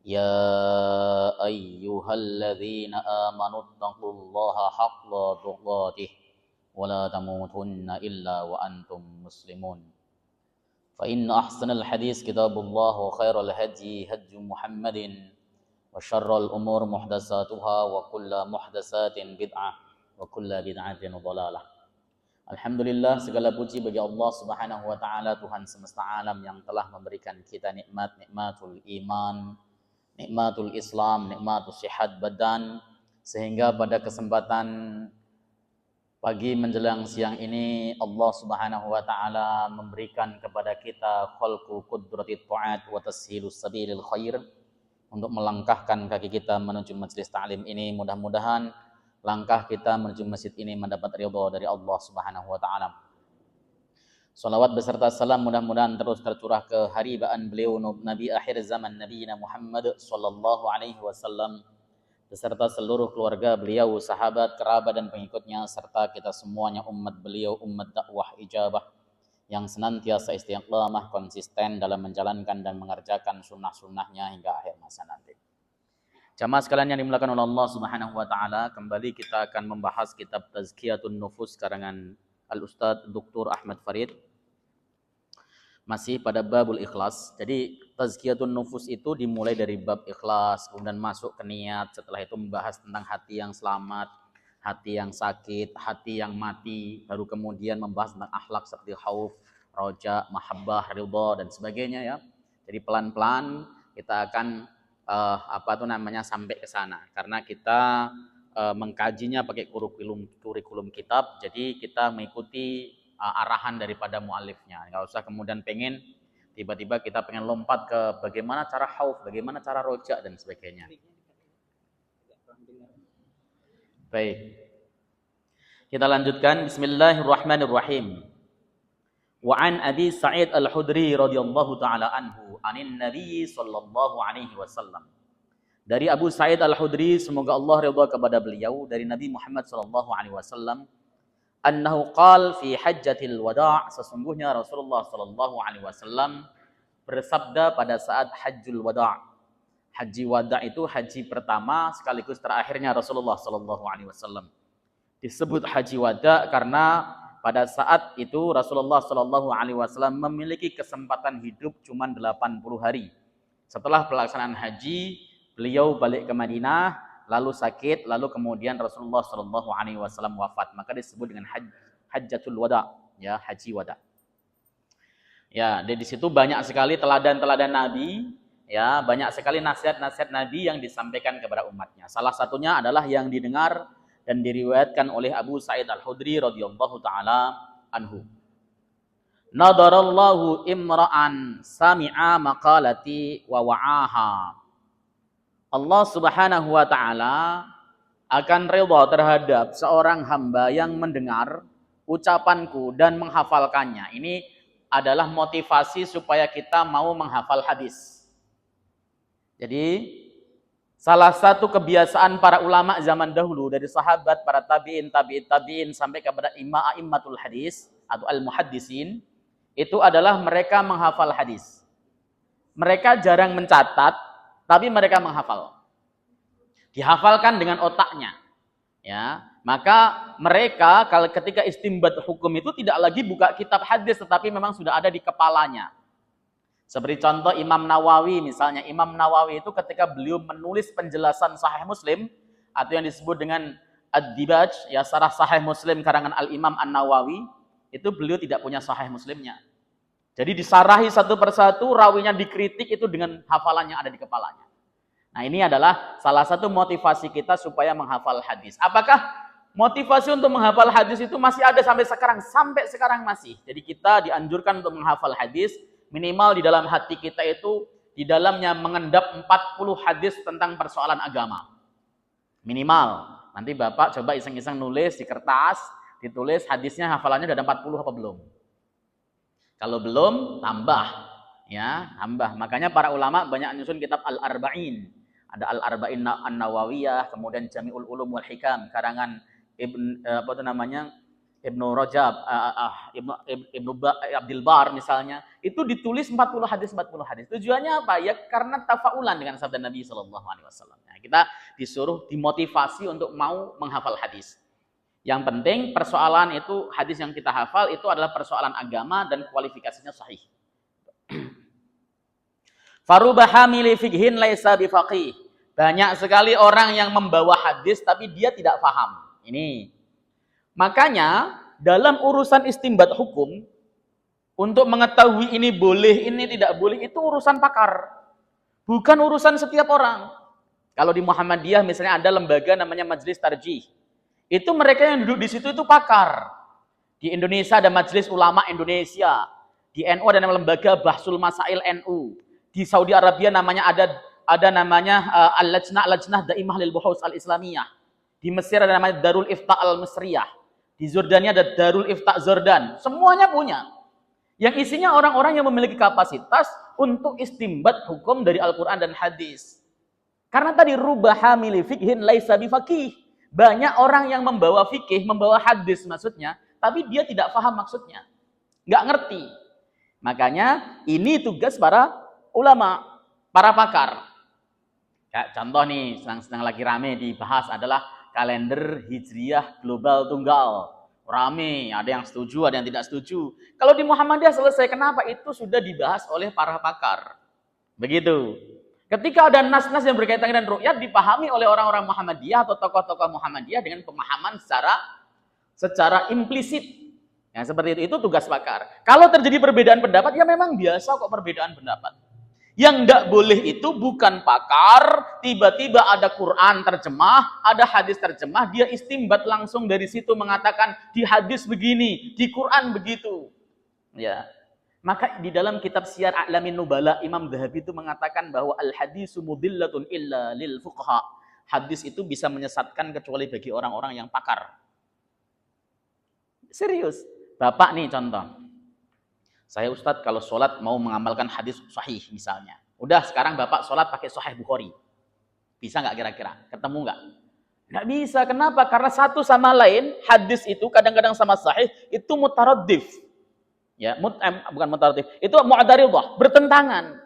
يا أيها الذين آمنوا اتقوا الله حق تقاته ولا تموتن إلا وأنتم مسلمون فإن أحسن الحديث كتاب الله وخير الهدي هدي محمد وشر الأمور محدثاتها وكل محدثات بدعة وكل بدعة ضلالة. Alhamdulillah, segala puji bagi Allah Subhanahu wa taala, Tuhan semesta alam yang telah memberikan kita nikmatul iman, nikmatul Islam, nikmatul sihat badan, sehingga pada kesempatan pagi menjelang siang ini Allah Subhanahu wa taala memberikan kepada kita khalqu qudratit ta'at wa tashilus sabilil khair untuk melangkahkan kaki kita menuju majelis ta'lim ini. Mudah-mudahan langkah kita menuju masjid ini mendapat ridha dari Allah Subhanahu wa taala. Salawat beserta salam mudah-mudahan terus tercurah ke haribaan beliau Nabi akhir zaman Nabi Muhammad sallallahu alaihi wasallam beserta seluruh keluarga beliau, sahabat, kerabat dan pengikutnya, serta kita semuanya umat beliau, umat dakwah ijabah yang senantiasa istiqamah konsisten dalam menjalankan dan mengerjakan sunnah-sunnahnya hingga akhir masa nanti. Jamaah sekalian yang dimuliakan oleh Allah Subhanahu wa taala, kembali kita akan membahas kitab Tazkiyatun Nufus karangan Al-Ustaz Dr. Ahmad Farid. Masih pada babul ikhlas. Jadi Tazkiyatun Nufus itu dimulai dari bab ikhlas, kemudian masuk ke niat, setelah itu membahas tentang hati yang selamat, hati yang sakit, hati yang mati, baru kemudian membahas tentang akhlak seperti khauf, roja, mahabbah, ridha dan sebagainya ya. Jadi pelan-pelan kita akan sampai ke sana, karena kita mengkajinya pakai kurikulum kitab, jadi kita mengikuti arahan daripada muallifnya. Enggak usah kemudian pengen tiba-tiba kita pengen lompat ke bagaimana cara khauf, bagaimana cara roja dan sebagainya. Baik. Kita lanjutkan. Bismillahirrahmanirrahim. Wa an Abi Sa'id Al-Khudri radhiyallahu taala anhu anin Nabi sallallahu alaihi wasallam. Dari Abu Sa'id Al-Khudri, semoga Allah ridha kepada beliau, dari Nabi Muhammad sallallahu alaihi wasallam, annahu qala fi hajjatil wada', sesungguhnya Rasulullah sallallahu alaihi wasallam bersabda pada saat hajjul wada'. Haji wada' itu haji pertama sekaligus terakhirnya Rasulullah sallallahu alaihi wasallam. Disebut haji wada' karena pada saat itu Rasulullah Shallallahu Alaihi Wasallam memiliki kesempatan hidup cuma 80 hari. Setelah pelaksanaan haji, beliau balik ke Madinah, lalu sakit, lalu kemudian Rasulullah Shallallahu Alaihi Wasallam wafat. Maka disebut dengan Hajjatul Wada, ya, haji wada. Ya, di situ banyak sekali teladan-teladan Nabi, ya, banyak sekali nasihat-nasihat Nabi yang disampaikan kepada umatnya. Salah satunya adalah yang didengar dan diriwayatkan oleh Abu Sa'id Al-Khudri radhiyallahu taala anhu. Nadarallahu imra'an sami'a maqalati wa wa'aha. Allah Subhanahu wa taala akan ridha terhadap seorang hamba yang mendengar ucapanku dan menghafalkannya. Ini adalah motivasi supaya kita mau menghafal hadis. Jadi salah satu kebiasaan para ulama zaman dahulu, dari sahabat, para tabi'in sampai kepada imamul hadis atau al-muhaddisin, itu adalah mereka menghafal hadis. Mereka jarang mencatat, tapi mereka menghafal. Dihafalkan dengan otaknya. Ya, maka mereka kalau ketika istinbat hukum itu tidak lagi buka kitab hadis, tetapi memang sudah ada di kepalanya. Seperti contoh Imam Nawawi misalnya. Imam Nawawi itu ketika beliau menulis penjelasan Sahih Muslim atau yang disebut dengan Ad-Dibaj, ya, Syarah Sahih Muslim karangan Al-Imam An-Nawawi, itu beliau tidak punya Sahih Muslimnya. Jadi disarahi satu persatu, rawinya dikritik itu dengan hafalan yang ada di kepalanya. Nah, ini adalah salah satu motivasi kita supaya menghafal hadis. Apakah motivasi untuk menghafal hadis itu masih ada sampai sekarang? Sampai sekarang masih. Jadi kita dianjurkan untuk menghafal hadis. Minimal di dalam hati kita itu, di dalamnya mengendap 40 hadis tentang persoalan agama. Minimal. Nanti Bapak coba iseng-iseng nulis di kertas, ditulis hadisnya, hafalannya udah ada 40 apa belum? Kalau belum, tambah. Ya, tambah. Makanya para ulama banyak nyusun kitab Al-Arba'in. Ada Al-Arba'in An-Nawawiyah, kemudian Jami'ul Ulum wal Hikam, karangan Ibnu Rajab, Abdul Bar misalnya, itu ditulis 40 hadis 40 hadis. Tujuannya apa? Ya karena tafaulan dengan sabda Nabi Shallallahu alaihi wasallam. Nah, kita disuruh dimotivasi untuk mau menghafal hadis. Yang penting persoalan itu hadis yang kita hafal itu adalah persoalan agama dan kualifikasinya sahih. Faruba hamili fikhin laisa bifaqih. Banyak sekali orang yang membawa hadis tapi dia tidak paham. Ini. Makanya dalam urusan istinbat hukum untuk mengetahui ini boleh, ini tidak boleh itu urusan pakar. Bukan urusan setiap orang. Kalau di Muhammadiyah misalnya ada lembaga namanya Majelis Tarjih. Itu mereka yang duduk di situ itu pakar. Di Indonesia ada Majelis Ulama Indonesia. Di NU ada lembaga Bahsul Masail NU. Di Saudi Arabia namanya ada namanya Al-Lajnah Daimah lil Buhus Al-Islamiyah. Di Mesir ada namanya Darul Ifta Al-Misriyah. Di Jordania ada Darul Ifta Jordan. Semuanya punya. Yang isinya orang-orang yang memiliki kapasitas untuk istimbat hukum dari Al-Quran dan hadis. Karena tadi rubah hamili fikhin laisa bifaqih. Banyak orang yang membawa fikih, membawa hadis maksudnya, tapi dia tidak paham maksudnya. Nggak ngerti. Makanya ini tugas para ulama, para pakar. Kayak contoh nih, sedang lagi rame dibahas adalah kalender Hijriyah Global Tunggal. Rame, ada yang setuju, ada yang tidak setuju. Kalau di Muhammadiyah selesai, kenapa? Itu sudah dibahas oleh para pakar. Begitu. Ketika ada nas-nas yang berkaitan dengan ru'yat dipahami oleh orang-orang Muhammadiyah atau tokoh-tokoh Muhammadiyah dengan pemahaman secara implisit. Ya, seperti itu tugas pakar. Kalau terjadi perbedaan pendapat, ya memang biasa kok perbedaan pendapat. Yang tidak boleh itu bukan pakar, tiba-tiba ada Quran terjemah, ada hadis terjemah, dia istimbat langsung dari situ mengatakan di hadis begini, di Quran begitu. Ya. Maka di dalam kitab Syiar A'lamin Nubala, Imam Dhahabi itu mengatakan bahwa al-hadisu mudillatun illa lil fuqaha. Hadis itu bisa menyesatkan kecuali bagi orang-orang yang pakar. Serius. Bapak nih contoh. Saya Ustadz kalau sholat mau mengamalkan hadis sahih misalnya. Udah sekarang Bapak sholat pakai Sahih Bukhari. Bisa nggak kira-kira? Ketemu nggak? Nggak bisa. Kenapa? Karena satu sama lain hadis itu kadang-kadang sama sahih itu mutaraddif. Ya, bukan mutaraddif. Itu mu'adaridah, bertentangan.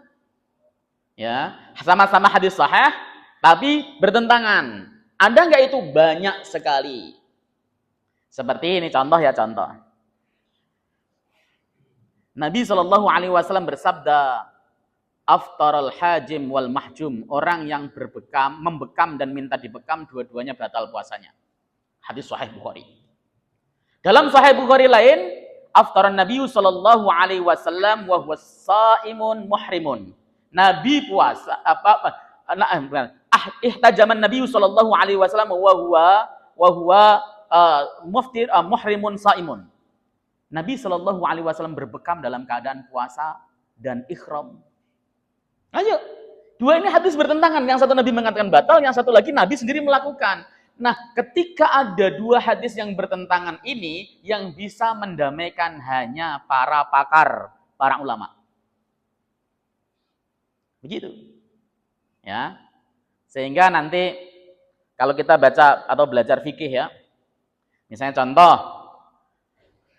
Ya, sama-sama hadis sahih tapi bertentangan. Ada nggak itu? Banyak sekali. Seperti ini contoh ya contoh. Nabi Shallallahu Alaihi Wasallam bersabda, "Aftaral hajim wal mahjum." Orang yang membekam dan minta dibekam, dua-duanya batal puasanya. Hadis Sahih Bukhari. Dalam Sahih Bukhari lain, aftaran Nabi Shallallahu Alaihi Wasallam wa huwa shaimun muhrimun. Nabi puasa ihtajaman Nabi Shallallahu Alaihi Wasallam wa huwa muhrimun saimun. Nabi Shallallahu Alaihi Wasallam berbekam dalam keadaan puasa dan ikhram. Ayo, dua ini hadis bertentangan. Yang satu Nabi mengatakan batal, yang satu lagi Nabi sendiri melakukan. Nah, ketika ada dua hadis yang bertentangan ini, yang bisa mendamaikan hanya para pakar, para ulama. Begitu. Ya. Sehingga nanti kalau kita baca atau belajar fikih ya, misalnya contoh,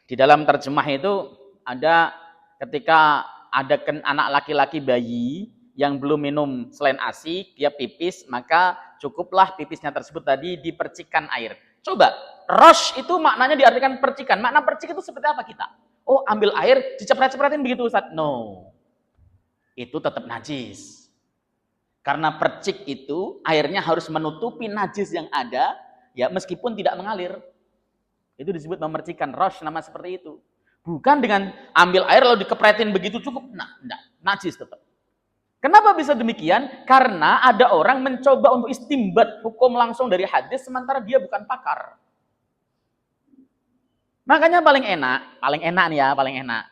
di dalam terjemah itu ada ketika ada anak laki-laki bayi yang belum minum selain ASI, dia pipis, maka cukuplah pipisnya tersebut tadi dipercikkan air. Coba, rosh itu maknanya diartikan percikan. Makna percik itu seperti apa kita? Oh, ambil air, dicepret-cepretin begitu Ustaz. No. Itu tetap najis. Karena percik itu airnya harus menutupi najis yang ada, ya meskipun tidak mengalir. Itu disebut memercikan, rosh nama seperti itu. Bukan dengan ambil air lalu dikepretin begitu cukup. Nah, enggak, najis tetap. Kenapa bisa demikian? Karena ada orang mencoba untuk istimbat hukum langsung dari hadis sementara dia bukan pakar. Makanya paling enak nih ya, paling enak.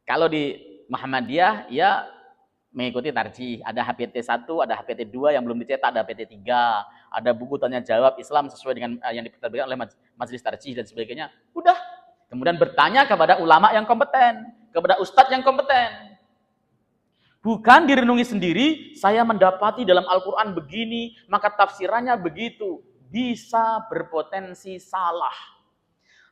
Kalau di Muhammadiyah ya mengikuti tarjih, ada HPT 1, ada HPT 2 yang belum dicetak, ada HPT 3, ada buku tanya jawab Islam sesuai dengan yang diterbitkan oleh Majelis Tarjih dan sebagainya. Udah. Kemudian bertanya kepada ulama yang kompeten, kepada ustadz yang kompeten. Bukan direnungi sendiri, saya mendapati dalam Al-Quran begini, maka tafsirannya begitu. Bisa berpotensi salah.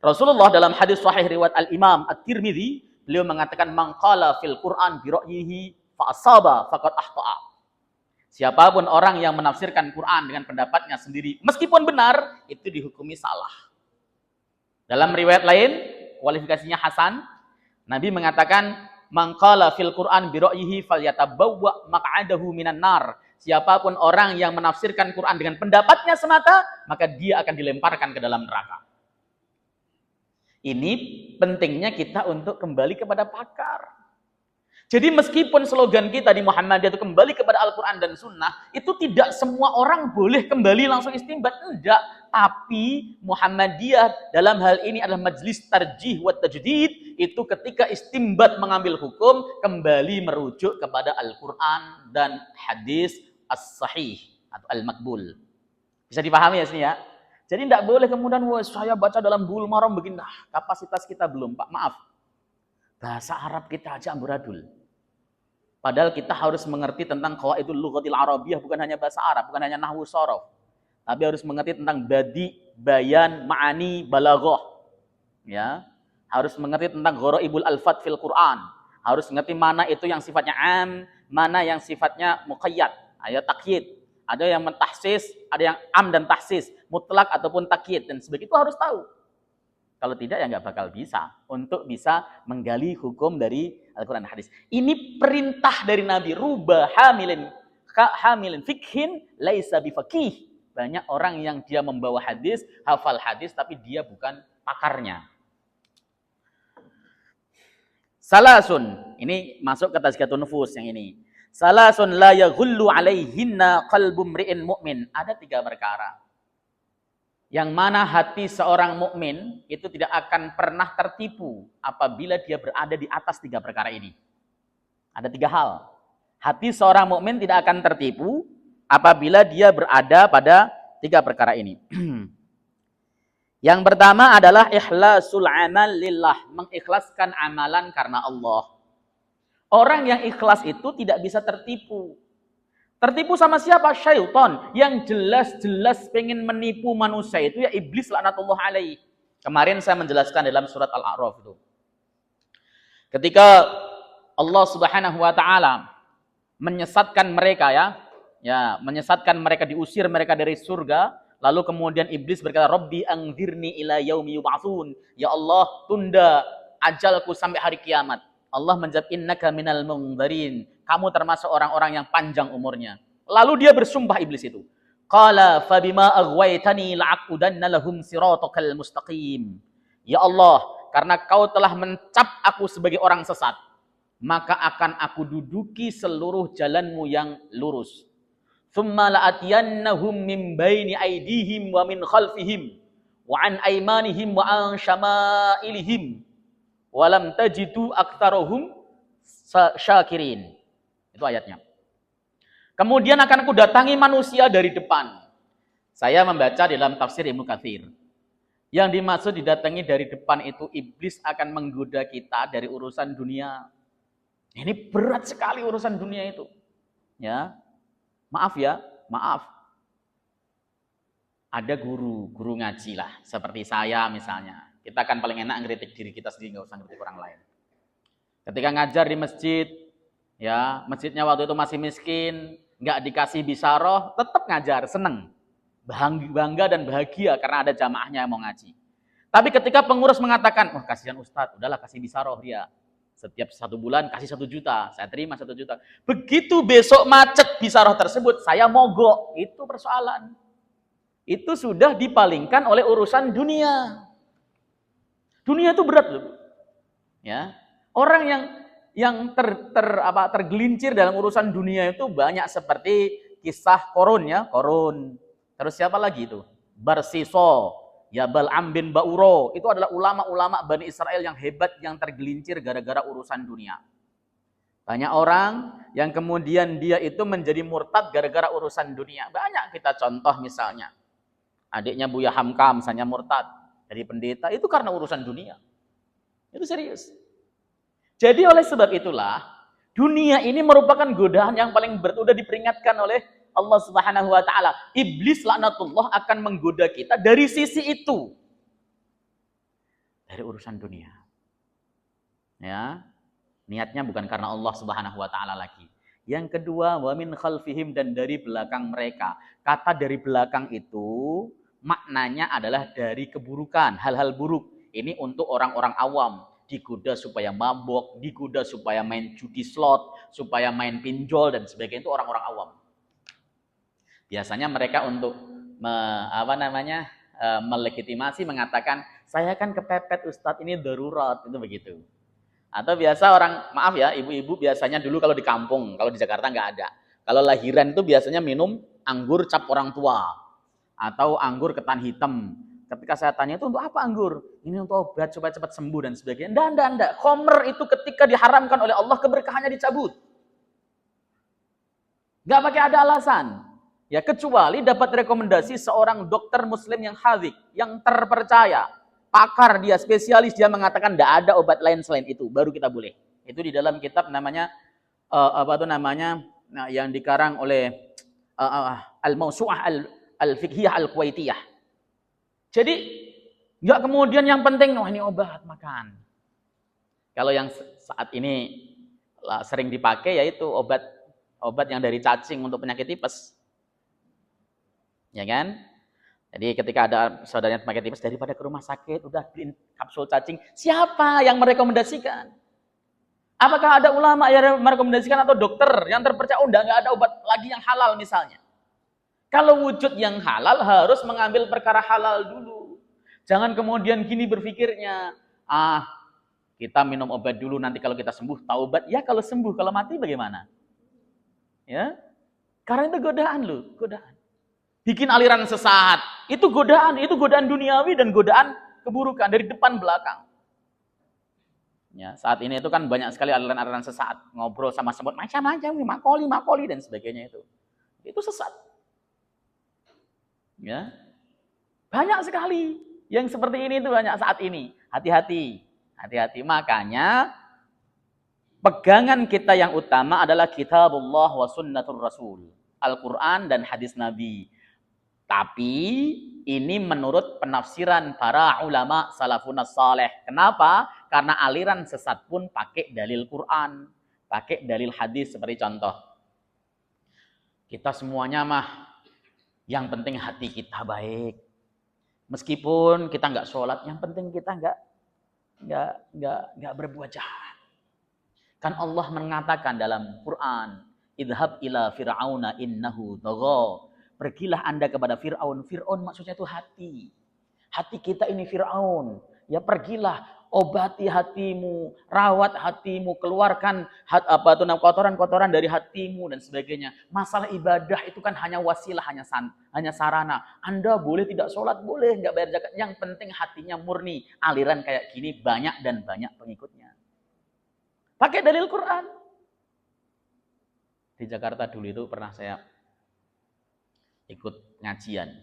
Rasulullah dalam hadis sahih riwayat Al-Imam At-Tirmidzi, beliau mengatakan man qala fil Qur'an bi ra'yihi fa asaba faqad ahta'a. Siapapun orang yang menafsirkan Quran dengan pendapatnya sendiri, meskipun benar, itu dihukumi salah. Dalam riwayat lain, kualifikasinya hasan, Nabi mengatakan, man qala fil Qur'an bi ra'yihi falyatabawwa maq'adahu minan nar. Siapapun orang yang menafsirkan Quran dengan pendapatnya semata, maka dia akan dilemparkan ke dalam neraka. Ini pentingnya kita untuk kembali kepada pakar. Jadi meskipun slogan kita di Muhammadiyah itu kembali kepada Al-Quran dan Sunnah, itu tidak semua orang boleh kembali langsung istinbat. Enggak. Tapi Muhammadiyah dalam hal ini adalah majlis tarjih wa tajdid. Itu ketika istinbat mengambil hukum, kembali merujuk kepada Al-Quran dan hadis as-sahih atau al-makbul. Bisa dipahami ya sini ya? Jadi tidak boleh kemudian, wah saya baca dalam Bulughul Maram begini. Nah, kapasitas kita belum, Pak. Maaf. Bahasa Arab kita aja amburadul. Padahal kita harus mengerti tentang qawaidul lughatil arabiyyah, bukan hanya bahasa Arab, bukan hanya nahwu shorof. Tapi harus mengerti tentang badi, bayan, ma'ani, balaghah. Ya. Harus mengerti tentang gharaibul alfat fil Quran. Harus mengerti mana itu yang sifatnya am, mana yang sifatnya muqayyad, ayat takyid. Ada yang mentahsis, ada yang am dan tahsis, mutlak ataupun takyid, dan sebagainya itu harus tahu. Kalau tidak ya nggak bakal bisa untuk bisa menggali hukum dari Al-Quran dan hadis. Ini perintah dari Nabi, ruba hamilin fikhin laisa bifaqih. Banyak orang yang dia membawa hadis, hafal hadis, tapi dia bukan pakarnya. Salasun, ini masuk ke tazkiyatun nufus yang ini. Salasun la yaghullu alaihinna qalbu mri'in mu'min. Ada 3 perkara yang mana hati seorang mukmin itu tidak akan pernah tertipu apabila dia berada di atas 3 perkara ini. Ada 3 hal. Hati seorang mukmin tidak akan tertipu apabila dia berada pada 3 perkara ini. Yang pertama adalah ikhlasul amal lillah, mengikhlaskan amalan karena Allah. Orang yang ikhlas itu tidak bisa tertipu. Tertipu sama siapa? Syaitan. Yang jelas-jelas pengen menipu manusia itu ya iblis laknatullah alaih. Kemarin saya menjelaskan dalam surat Al-A'raf itu. Ketika Allah Subhanahu wa taala menyesatkan mereka ya, menyesatkan mereka, diusir mereka dari surga, lalu kemudian iblis berkata, "Rabbi anzirni ila yaumi yub'atsun." Ya Allah, tunda ajalku sampai hari kiamat. Allah menjawab, innaka minal mundzirin. Kamu termasuk orang-orang yang panjang umurnya. Lalu dia bersumpah iblis itu. Qala fabima aghwaytani la'aqudanna lahum siratakal mustaqim. Ya Allah, karena kau telah mencap aku sebagai orang sesat, maka akan aku duduki seluruh jalanmu yang lurus. Tsumma la'atiyannahum min baini aydihim wa min khalfihim wa an aymanihim wa an syama'ilihim. Walam tajidu aktsarahum syakirin. Itu ayatnya. Kemudian akan aku datangi manusia dari depan. Saya membaca dalam tafsir Ibnu Katsir. Yang dimaksud didatangi dari depan itu iblis akan menggoda kita dari urusan dunia. Ini berat sekali urusan dunia itu. Ya. Maaf. Ada guru ngaji lah, seperti saya misalnya. Kita kan paling enak ngeritik diri kita sendiri, nggak usah ngeritik orang lain. Ketika ngajar di masjid, ya masjidnya waktu itu masih miskin, nggak dikasih bisaroh, tetap ngajar, seneng, bangga dan bahagia karena ada jamaahnya yang mau ngaji. Tapi ketika pengurus mengatakan, wah kasihan Ustadz, udahlah kasih bisaroh dia. Setiap 1 bulan kasih 1 juta, saya terima 1 juta. Begitu besok macet bisaroh tersebut, saya mogok. Itu persoalan. Itu sudah dipalingkan oleh urusan dunia. Dunia itu berat loh. Ya. Orang yang tergelincir dalam urusan dunia itu banyak, seperti kisah Korun ya, Korun. Terus siapa lagi itu? Barsiso, ya Bal'am bin Ba'uro. Itu adalah ulama-ulama Bani Israel yang hebat yang tergelincir gara-gara urusan dunia. Banyak orang yang kemudian dia itu menjadi murtad gara-gara urusan dunia. Banyak kita contoh misalnya. Adiknya Buya Hamka misalnya murtad dari pendeta, itu karena urusan dunia. Itu serius. Jadi oleh sebab itulah, dunia ini merupakan godaan yang paling berat. Sudah diperingatkan oleh Allah Subhanahu wa taala. Iblis laknatullah akan menggoda kita dari sisi itu. dari urusan dunia. Ya, niatnya bukan karena Allah Subhanahu wa taala lagi. Yang kedua, wa min khalfihim, dan dari belakang mereka. Kata dari belakang itu maknanya adalah dari keburukan, hal-hal buruk. Ini untuk orang-orang awam, digoda supaya mabok, digoda supaya main judi slot, supaya main pinjol dan sebagainya, itu orang-orang awam. Biasanya mereka untuk melegitimasi, mengatakan saya kan kepepet Ustadz, ini darurat, itu begitu. Atau biasa orang, maaf ya, ibu-ibu biasanya dulu kalau di kampung, kalau di Jakarta nggak ada. Kalau lahiran itu biasanya minum anggur cap orang tua atau anggur ketan hitam. Ketika saya tanya, itu untuk apa anggur? Ini untuk obat supaya cepat sembuh dan sebagainya. Enggak. Khomer itu ketika diharamkan oleh Allah, keberkahannya dicabut. Nggak pakai ada alasan. Ya, kecuali dapat rekomendasi seorang dokter muslim yang hadzik, yang terpercaya, pakar, dia spesialis, dia mengatakan tidak ada obat lain selain itu, baru kita boleh. Itu di dalam kitab namanya yang dikarang oleh Al-Mawsu'ah Al-Fiqhiyah Al-Kuwaitiyah. Jadi nggak kemudian yang penting ini obat makan. Kalau yang saat ini sering dipakai yaitu obat yang dari cacing untuk penyakit tipes. Ya kan? Jadi ketika ada saudaranya penyakit tipes, daripada ke rumah sakit, udah beliin kapsul cacing. Siapa yang merekomendasikan? Apakah ada ulama yang merekomendasikan atau dokter yang terpercaya? Nggak ada obat lagi yang halal misalnya. Kalau wujud yang halal harus mengambil perkara halal dulu. Jangan kemudian gini berpikirnya, kita minum obat dulu, nanti kalau kita sembuh, taubat. Ya kalau sembuh, kalau mati bagaimana? Ya, karena itu godaan loh, godaan. Bikin aliran sesat, itu godaan duniawi dan godaan keburukan dari depan belakang. Ya, saat ini itu kan banyak sekali aliran-aliran sesat, ngobrol sama semut macam-macam, makoli dan sebagainya itu. Itu sesat. Ya. Banyak sekali yang seperti ini itu banyak saat ini. Hati-hati. Makanya pegangan kita yang utama adalah kitabullah wa sunnatur rasul, Al-Qur'an dan hadis Nabi. Tapi ini menurut penafsiran para ulama salafun saleh. Kenapa? Karena aliran sesat pun pakai dalil Quran, pakai dalil hadis. Seperti contoh, kita semuanya yang penting hati kita baik. Meskipun kita nggak sholat, yang penting kita nggak berbuat jahat. Kan Allah mengatakan dalam Quran, idhab ila fir'auna innahu tagha. Pergilah Anda kepada Fir'aun. Fir'aun maksudnya itu hati. Hati kita ini Fir'aun. Ya pergilah, obati hatimu, rawat hatimu, keluarkan kotoran-kotoran dari hatimu dan sebagainya. Masalah ibadah itu kan hanya wasilah, hanya sarana. Anda boleh tidak sholat, boleh nggak bayar zakat. Yang penting hatinya murni. Aliran kayak gini banyak dan banyak pengikutnya. Pakai dalil Quran. Di Jakarta dulu itu pernah saya ikut ngajian.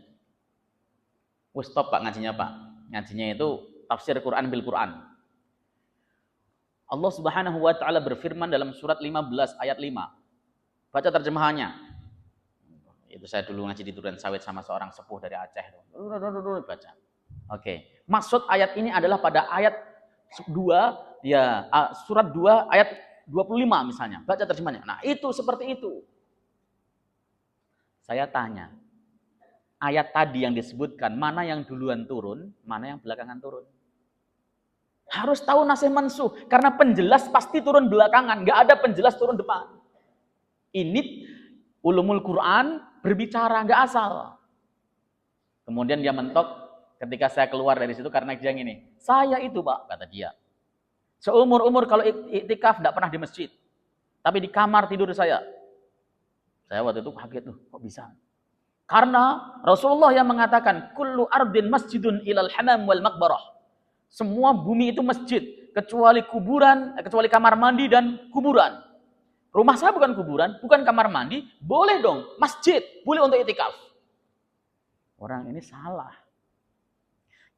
Stop Pak ngajinya Pak. Ngajinya itu tafsir Quran bil Quran. Allah Subhanahu wa taala berfirman dalam surat 15 ayat 5. Baca terjemahannya. Itu saya dulu ngaji di Duren Sawit sama seorang sepuh dari Aceh. Baca. Oke. Maksud ayat ini adalah pada ayat 2 ya, surat 2 ayat 25 misalnya. Baca terjemahannya. Nah, itu seperti itu. Saya tanya, ayat tadi yang disebutkan, mana yang duluan turun, mana yang belakangan turun? Harus tahu nasih mansuh, karena penjelas pasti turun belakangan, nggak ada penjelas turun depan. Ini ulumul Quran berbicara, nggak asal. Kemudian dia mentok ketika saya keluar dari situ karena dia gini, saya itu Pak, kata dia. Seumur-umur kalau iktikaf nggak pernah di masjid, tapi di kamar tidur saya. Saya waktu itu kaget tuh, kok bisa? Karena Rasulullah yang mengatakan, kullu ardin masjidun ilal hamam wal maqbarah. Semua bumi itu masjid, kecuali kuburan, kecuali kamar mandi dan kuburan. Rumah saya bukan kuburan, bukan kamar mandi, boleh dong, masjid, boleh untuk iktikaf. Orang ini salah.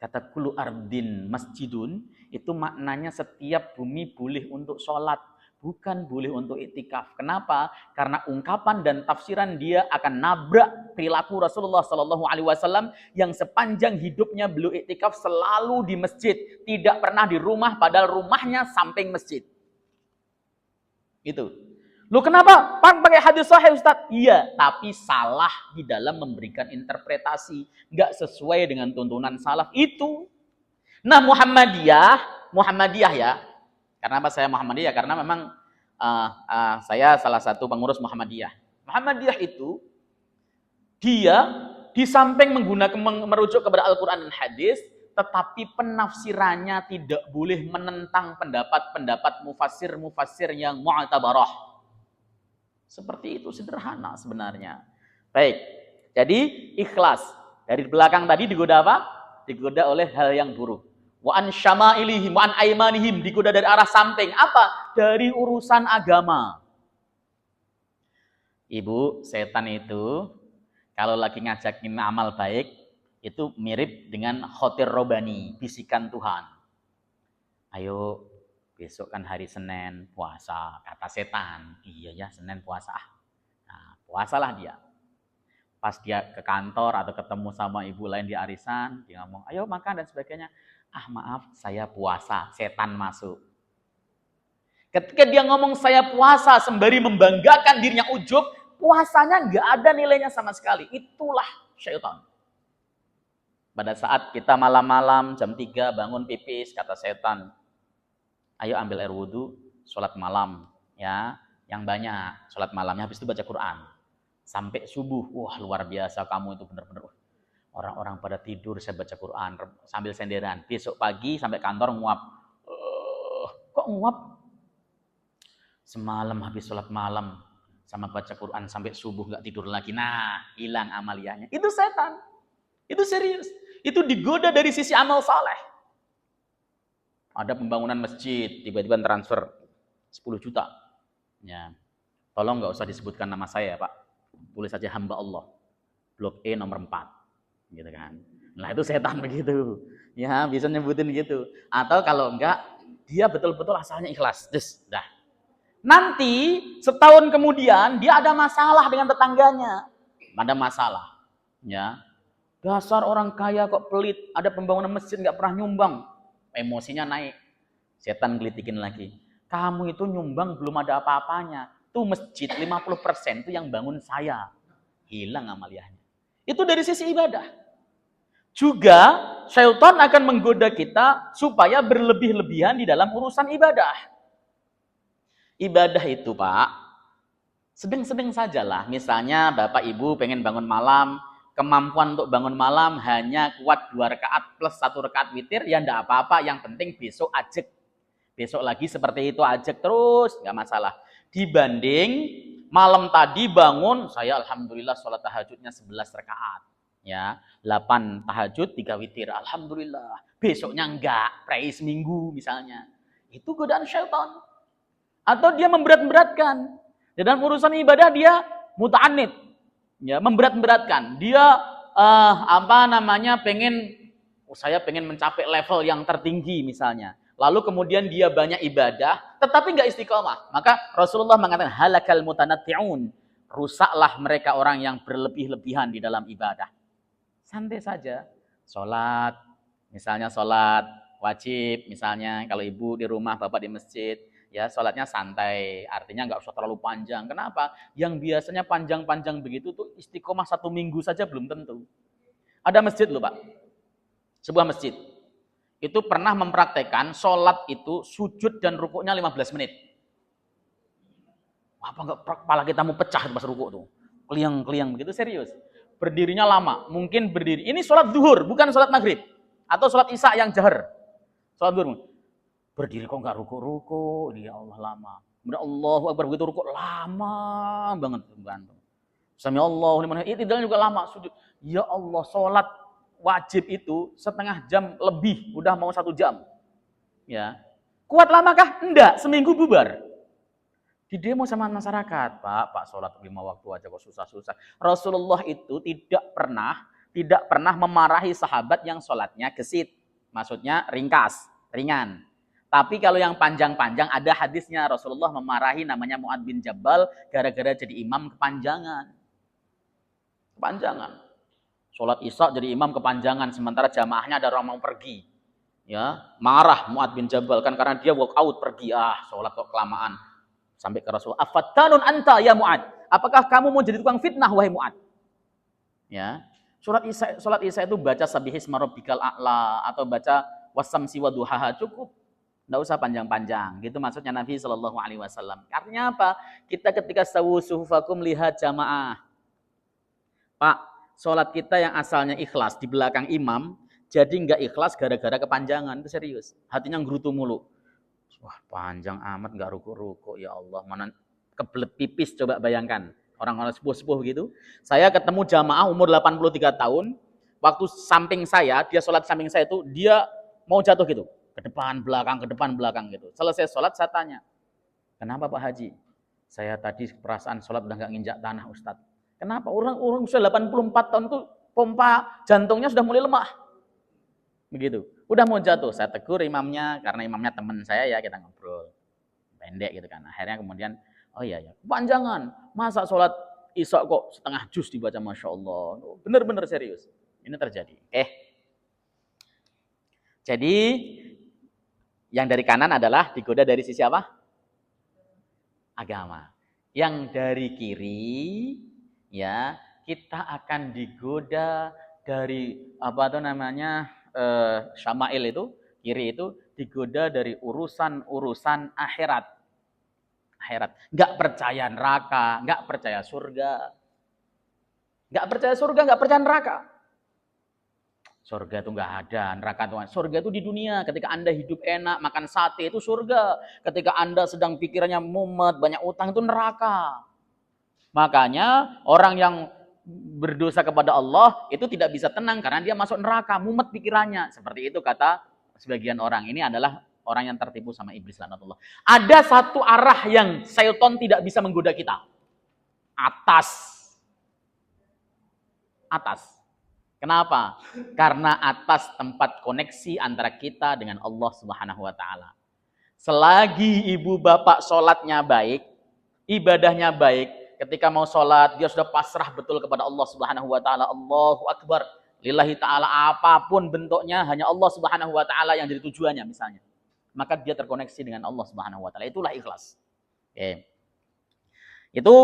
Kata kullu ardin masjidun, itu maknanya setiap bumi boleh untuk sholat. Bukan boleh untuk iktikaf. Kenapa? Karena ungkapan dan tafsiran dia akan nabrak perilaku Rasulullah Shallallahu Alaihi Wasallam yang sepanjang hidupnya beliau iktikaf selalu di masjid, tidak pernah di rumah, padahal rumahnya samping masjid. Itu. Lu kenapa pakai hadis sahih Ustaz? Iya, tapi salah di dalam memberikan interpretasi, nggak sesuai dengan tuntunan salaf itu. Nah Muhammadiyah ya. Karena apa saya Muhammadiyah? Karena memang saya salah satu pengurus Muhammadiyah. Muhammadiyah itu dia di samping menggunakan merujuk kepada Al-Quran dan hadis, tetapi penafsirannya tidak boleh menentang pendapat-pendapat mufassir yang mu'tabarah. Seperti itu, sederhana sebenarnya. Baik, jadi ikhlas. Dari belakang tadi digoda apa? Digoda oleh hal yang buruk. Wa an syama'ilihim, wa an aimanihim, digoda dari arah samping. Apa? Dari urusan agama. Ibu, setan itu kalau lagi ngajakin amal baik, itu mirip dengan khotir robani, bisikan Tuhan. Ayo, besok kan hari Senin, puasa. Kata setan, iya ya Senin puasa. Nah, puasalah dia. Pas dia ke kantor atau ketemu sama ibu lain di arisan, dia ngomong, ayo makan dan sebagainya. Ah maaf, saya puasa. Setan masuk. Ketika dia ngomong saya puasa sembari membanggakan dirinya ujub, puasanya nggak ada nilainya sama sekali. Itulah syaitan. Pada saat kita malam-malam jam 3 bangun pipis, kata setan, ayo ambil air wudhu, sholat malam, ya, yang banyak, sholat malamnya, habis itu baca Quran, sampai subuh. Wah luar biasa kamu itu benar-benar. Orang-orang pada tidur, saya baca Quran sambil senderan. Besok pagi sampai kantor nguap. Kok nguap? Semalam habis sholat malam sama baca Quran sampai subuh nggak tidur lagi. Nah, hilang amaliyahnya. Itu setan. Itu serius. Itu digoda dari sisi amal saleh. Ada pembangunan masjid, tiba-tiba transfer 10 juta. Ya. Tolong nggak usah disebutkan nama saya, Pak. Tulis saja hamba Allah. Blok E nomor 4. Gitu kan. Nah, itu setan begitu. Ya, bisa nyebutin gitu. Atau kalau enggak, dia betul-betul asalnya ikhlas. Dah. Nanti setahun kemudian dia ada masalah dengan tetangganya. Ada masalah. Ya. Dasar orang kaya kok pelit, ada pembangunan masjid nggak pernah nyumbang. Emosinya naik. Setan gelitikin lagi. Kamu itu nyumbang belum ada apa-apanya. Tuh masjid 50% itu yang bangun saya. Hilang amaliyahnya. Itu dari sisi ibadah. Juga syaitan akan menggoda kita supaya berlebih-lebihan di dalam urusan ibadah. Ibadah itu Pak, sedang-sedang sajalah. Misalnya Bapak Ibu pengen bangun malam, kemampuan untuk bangun malam hanya kuat 2 rakaat plus 1 rakaat witir, ya enggak apa-apa, yang penting besok ajek. Besok lagi seperti itu ajek terus, enggak masalah. Dibanding malam tadi bangun, saya alhamdulillah sholat tahajudnya 11 rakaat. Ya, 8 tahajud, 3 witir. Alhamdulillah. Besoknya enggak, pray seminggu misalnya. Itu godaan syaitan. Atau dia memberat-beratkan. Dalam urusan ibadah dia muta'anid. Ya, memberat-beratkan. Dia saya pengen mencapai level yang tertinggi misalnya. Lalu kemudian dia banyak ibadah, tetapi enggak istiqomah. Maka Rasulullah mengatakan halakal mutanatti'un. Rusaklah mereka orang yang berlebih-lebihan di dalam ibadah. Santai saja. Sholat, misalnya sholat wajib, misalnya kalau ibu di rumah, bapak di masjid, ya sholatnya santai, artinya nggak usah terlalu panjang. Kenapa? Yang biasanya panjang-panjang begitu tuh istiqomah 1 minggu saja belum tentu. Ada masjid loh Pak, sebuah masjid, itu pernah mempraktekkan sholat itu sujud dan rukuknya 15 menit. Apa nggak kepala kita mau pecah pas rukuk tuh, keliang-keliang begitu, serius. Berdirinya lama, mungkin berdiri. Ini sholat zuhur, bukan sholat maghrib. Atau sholat isya yang jahar. Sholat zuhur. Berdiri kok nggak ruku-ruku, ya Allah lama. Kemudian Allahu Akbar begitu ruku lama banget gantung. Sami Allahu liman hamidah, itidalnya juga lama sujud. Ya Allah, sholat wajib itu 1/2 jam lebih, udah mau 1 jam. Ya. Kuat lamakah? Enggak, seminggu bubar. Di demo sama masyarakat, Pak sholat 5 waktu aja kok susah-susah. Rasulullah itu tidak pernah memarahi sahabat yang sholatnya gesit. Maksudnya ringkas, ringan. Tapi kalau yang panjang-panjang ada hadisnya, Rasulullah memarahi namanya Mu'ad bin Jabal gara-gara jadi imam kepanjangan. kepanjangan. Sholat Isya jadi imam kepanjangan, sementara jamaahnya ada orang mau pergi. Ya, marah Mu'ad bin Jabal kan karena dia walk out pergi, sholat kok kelamaan. Sampai ke Rasul, afattanun anta ya Mu'ad? Apakah kamu mau jadi tukang fitnah wahai Mu'ad? Ya. Sholat Isya itu baca Sabbihisma rabbikal a'la atau baca wasamsi waduhaha cukup. Enggak usah panjang-panjang. Gitu maksudnya Nabi Shallallahu alaihi wasallam. Artinya apa? Kita ketika sawu suhufakum lihat jamaah. Pak, sholat kita yang asalnya ikhlas di belakang imam, jadi enggak ikhlas gara-gara kepanjangan. Itu serius. Hatinya ngerutu mulu. Wah, panjang amat enggak ruku-ruku. Ya Allah, mana kebelet pipis, coba bayangkan. Orang-orang sepuh-sepuh gitu. Saya ketemu jamaah umur 83 tahun. Waktu samping saya, dia sholat samping saya itu, dia mau jatuh gitu. Ke depan, belakang gitu. Selesai sholat, saya tanya, kenapa Pak Haji? Saya tadi perasaan sholat udah nggak nginjak tanah, Ustadz. Kenapa? Orang sudah 84 tahun tuh pompa jantungnya sudah mulai lemah. Begitu. Udah mau jatuh, saya tegur imamnya, karena imamnya teman saya ya, kita ngobrol. Pendek gitu kan. Akhirnya kemudian, oh iya, panjangan. Masa sholat Isya kok setengah juz dibaca, Masya Allah. Bener-bener serius. Ini terjadi. Jadi, yang dari kanan adalah digoda dari sisi apa? Agama. Yang dari kiri, ya kita akan digoda dari syama'il itu, kiri itu digoda dari urusan akhirat. Nggak percaya neraka, nggak percaya surga. Nggak percaya neraka. Surga itu nggak ada, neraka itu. Surga itu di dunia. Ketika Anda hidup enak, makan sate itu surga. Ketika Anda sedang pikirannya mumet, banyak utang itu neraka. Makanya orang yang berdosa kepada Allah itu tidak bisa tenang karena dia masuk neraka, mumet pikirannya. Seperti itu kata sebagian orang. Ini adalah orang yang tertipu sama iblis laknatullah. Ada satu arah yang syaitan tidak bisa menggoda kita. Atas. Kenapa? Karena atas tempat koneksi antara kita dengan Allah Subhanahu wa taala. Selagi ibu bapak sholatnya baik, ibadahnya baik, ketika mau sholat dia sudah pasrah betul kepada Allah Subhanahu wa taala. Allahu Akbar. Lillahi taala, apapun bentuknya hanya Allah Subhanahu wa taala yang jadi tujuannya misalnya. Maka dia terkoneksi dengan Allah Subhanahu wa taala. Itulah ikhlas. Itu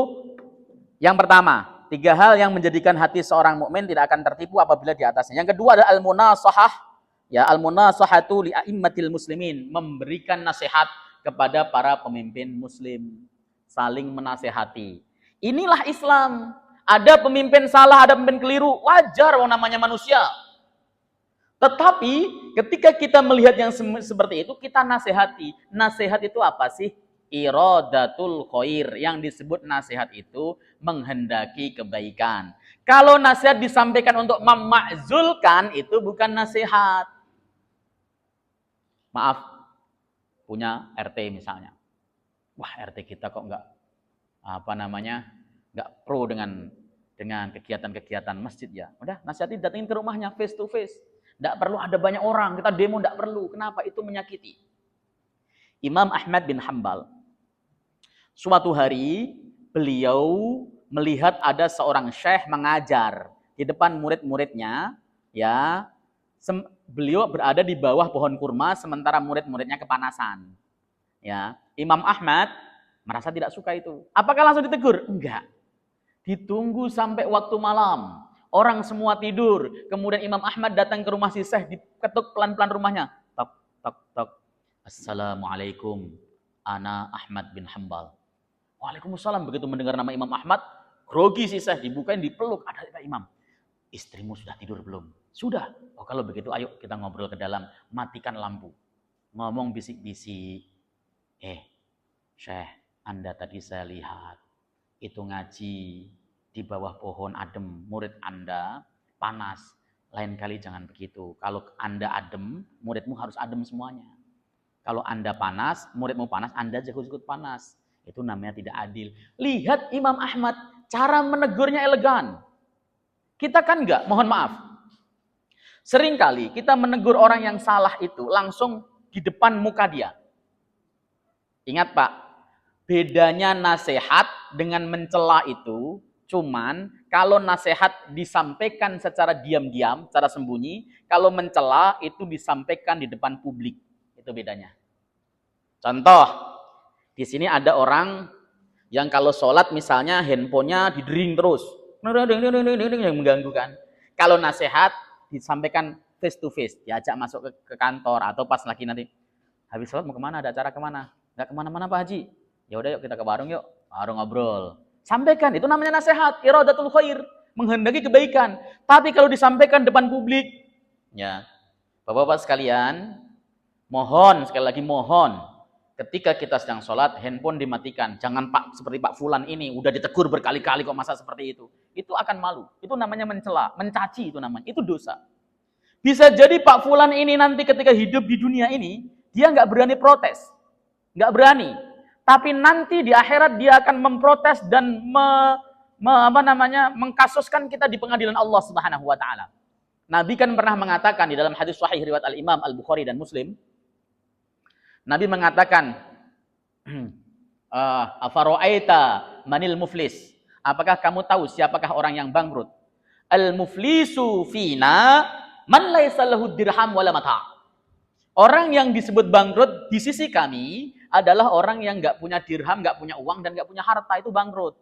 yang pertama. 3 hal yang menjadikan hati seorang mukmin tidak akan tertipu apabila di atasnya. Yang kedua adalah al-munasahah. Ya, al-munasahatu li a'immatil muslimin, memberikan nasihat kepada para pemimpin muslim, saling menasehati. Inilah Islam. Ada pemimpin salah, ada pemimpin keliru, wajar namanya manusia. Tetapi ketika kita melihat yang seperti itu, kita nasihati. Nasihat itu apa sih? Iradatul khair. Yang disebut nasihat itu menghendaki kebaikan. Kalau nasihat disampaikan untuk memakzulkan, itu bukan nasihat. Maaf, punya RT misalnya. Wah, RT kita kok enggak pro dengan kegiatan-kegiatan masjid ya. Udah, nasihati, datengin ke rumahnya face to face. Enggak perlu ada banyak orang, kita demo enggak perlu. Kenapa? Itu menyakiti. Imam Ahmad bin Hanbal, suatu hari beliau melihat ada seorang syekh mengajar di depan murid-muridnya, ya. Beliau berada di bawah pohon kurma sementara murid-muridnya kepanasan. Ya, Imam Ahmad merasa tidak suka itu. Apakah langsung ditegur? Enggak. Ditunggu sampai waktu malam. Orang semua tidur. Kemudian Imam Ahmad datang ke rumah si syekh, diketuk pelan-pelan rumahnya. Tok tok tok. Assalamualaikum. Ana Ahmad bin Hanbal. Waalaikumsalam. Begitu mendengar nama Imam Ahmad, grogi si syekh, dibukain, dipeluk. Ada Pak Imam. Istrimu sudah tidur belum? Sudah. Oh, kalau begitu ayo kita ngobrol ke dalam. Matikan lampu. Ngomong bisik-bisik. Syekh, Anda tadi saya lihat itu ngaji di bawah pohon adem. Murid Anda panas. Lain kali jangan begitu. Kalau Anda adem, muridmu harus adem semuanya. Kalau Anda panas, muridmu panas, Anda ikut-ikut panas. Itu namanya tidak adil. Lihat Imam Ahmad, cara menegurnya elegan. Kita kan enggak, mohon maaf. Seringkali kita menegur orang yang salah itu langsung di depan muka dia. Ingat Pak, bedanya nasihat dengan mencela itu cuman kalau nasihat disampaikan secara diam-diam, secara sembunyi. Kalau mencela itu disampaikan di depan publik. Itu bedanya. Contoh, di sini ada orang yang kalau sholat misalnya handphonenya didering terus. Yang mengganggu kan. Kalau nasihat disampaikan face to face, diajak masuk ke kantor atau pas lagi nanti habis sholat mau kemana, ada acara kemana? Nggak kemana-mana Pak Haji. Ya udah yuk kita ke warung yuk, warung ngobrol. Sampaikan, itu namanya nasihat, iradatul khair, menghendaki kebaikan. Tapi kalau disampaikan depan publik, ya Bapak-bapak sekalian, mohon sekali lagi mohon, ketika kita sedang sholat, handphone dimatikan. Jangan Pak seperti Pak Fulan ini, udah ditegur berkali-kali kok masa seperti itu. Itu akan malu. Itu namanya mencela, mencaci itu namanya. Itu dosa. Bisa jadi Pak Fulan ini nanti ketika hidup di dunia ini, dia nggak berani protes. Nggak berani. Tapi nanti di akhirat dia akan memprotes dan mengkasuskan kita di pengadilan Allah Subhanahu wa taala. Nabi kan pernah mengatakan di dalam hadis sahih riwayat Al-Imam Al-Bukhari dan Muslim, Nabi mengatakan, afara'aita manil muflis? Apakah kamu tahu siapakah orang yang bangkrut? Al-muflisu fina man laisa lahu dirham wala mata'. Orang yang disebut bangkrut di sisi kami adalah orang yang enggak punya dirham, enggak punya uang dan enggak punya harta, itu bangkrut.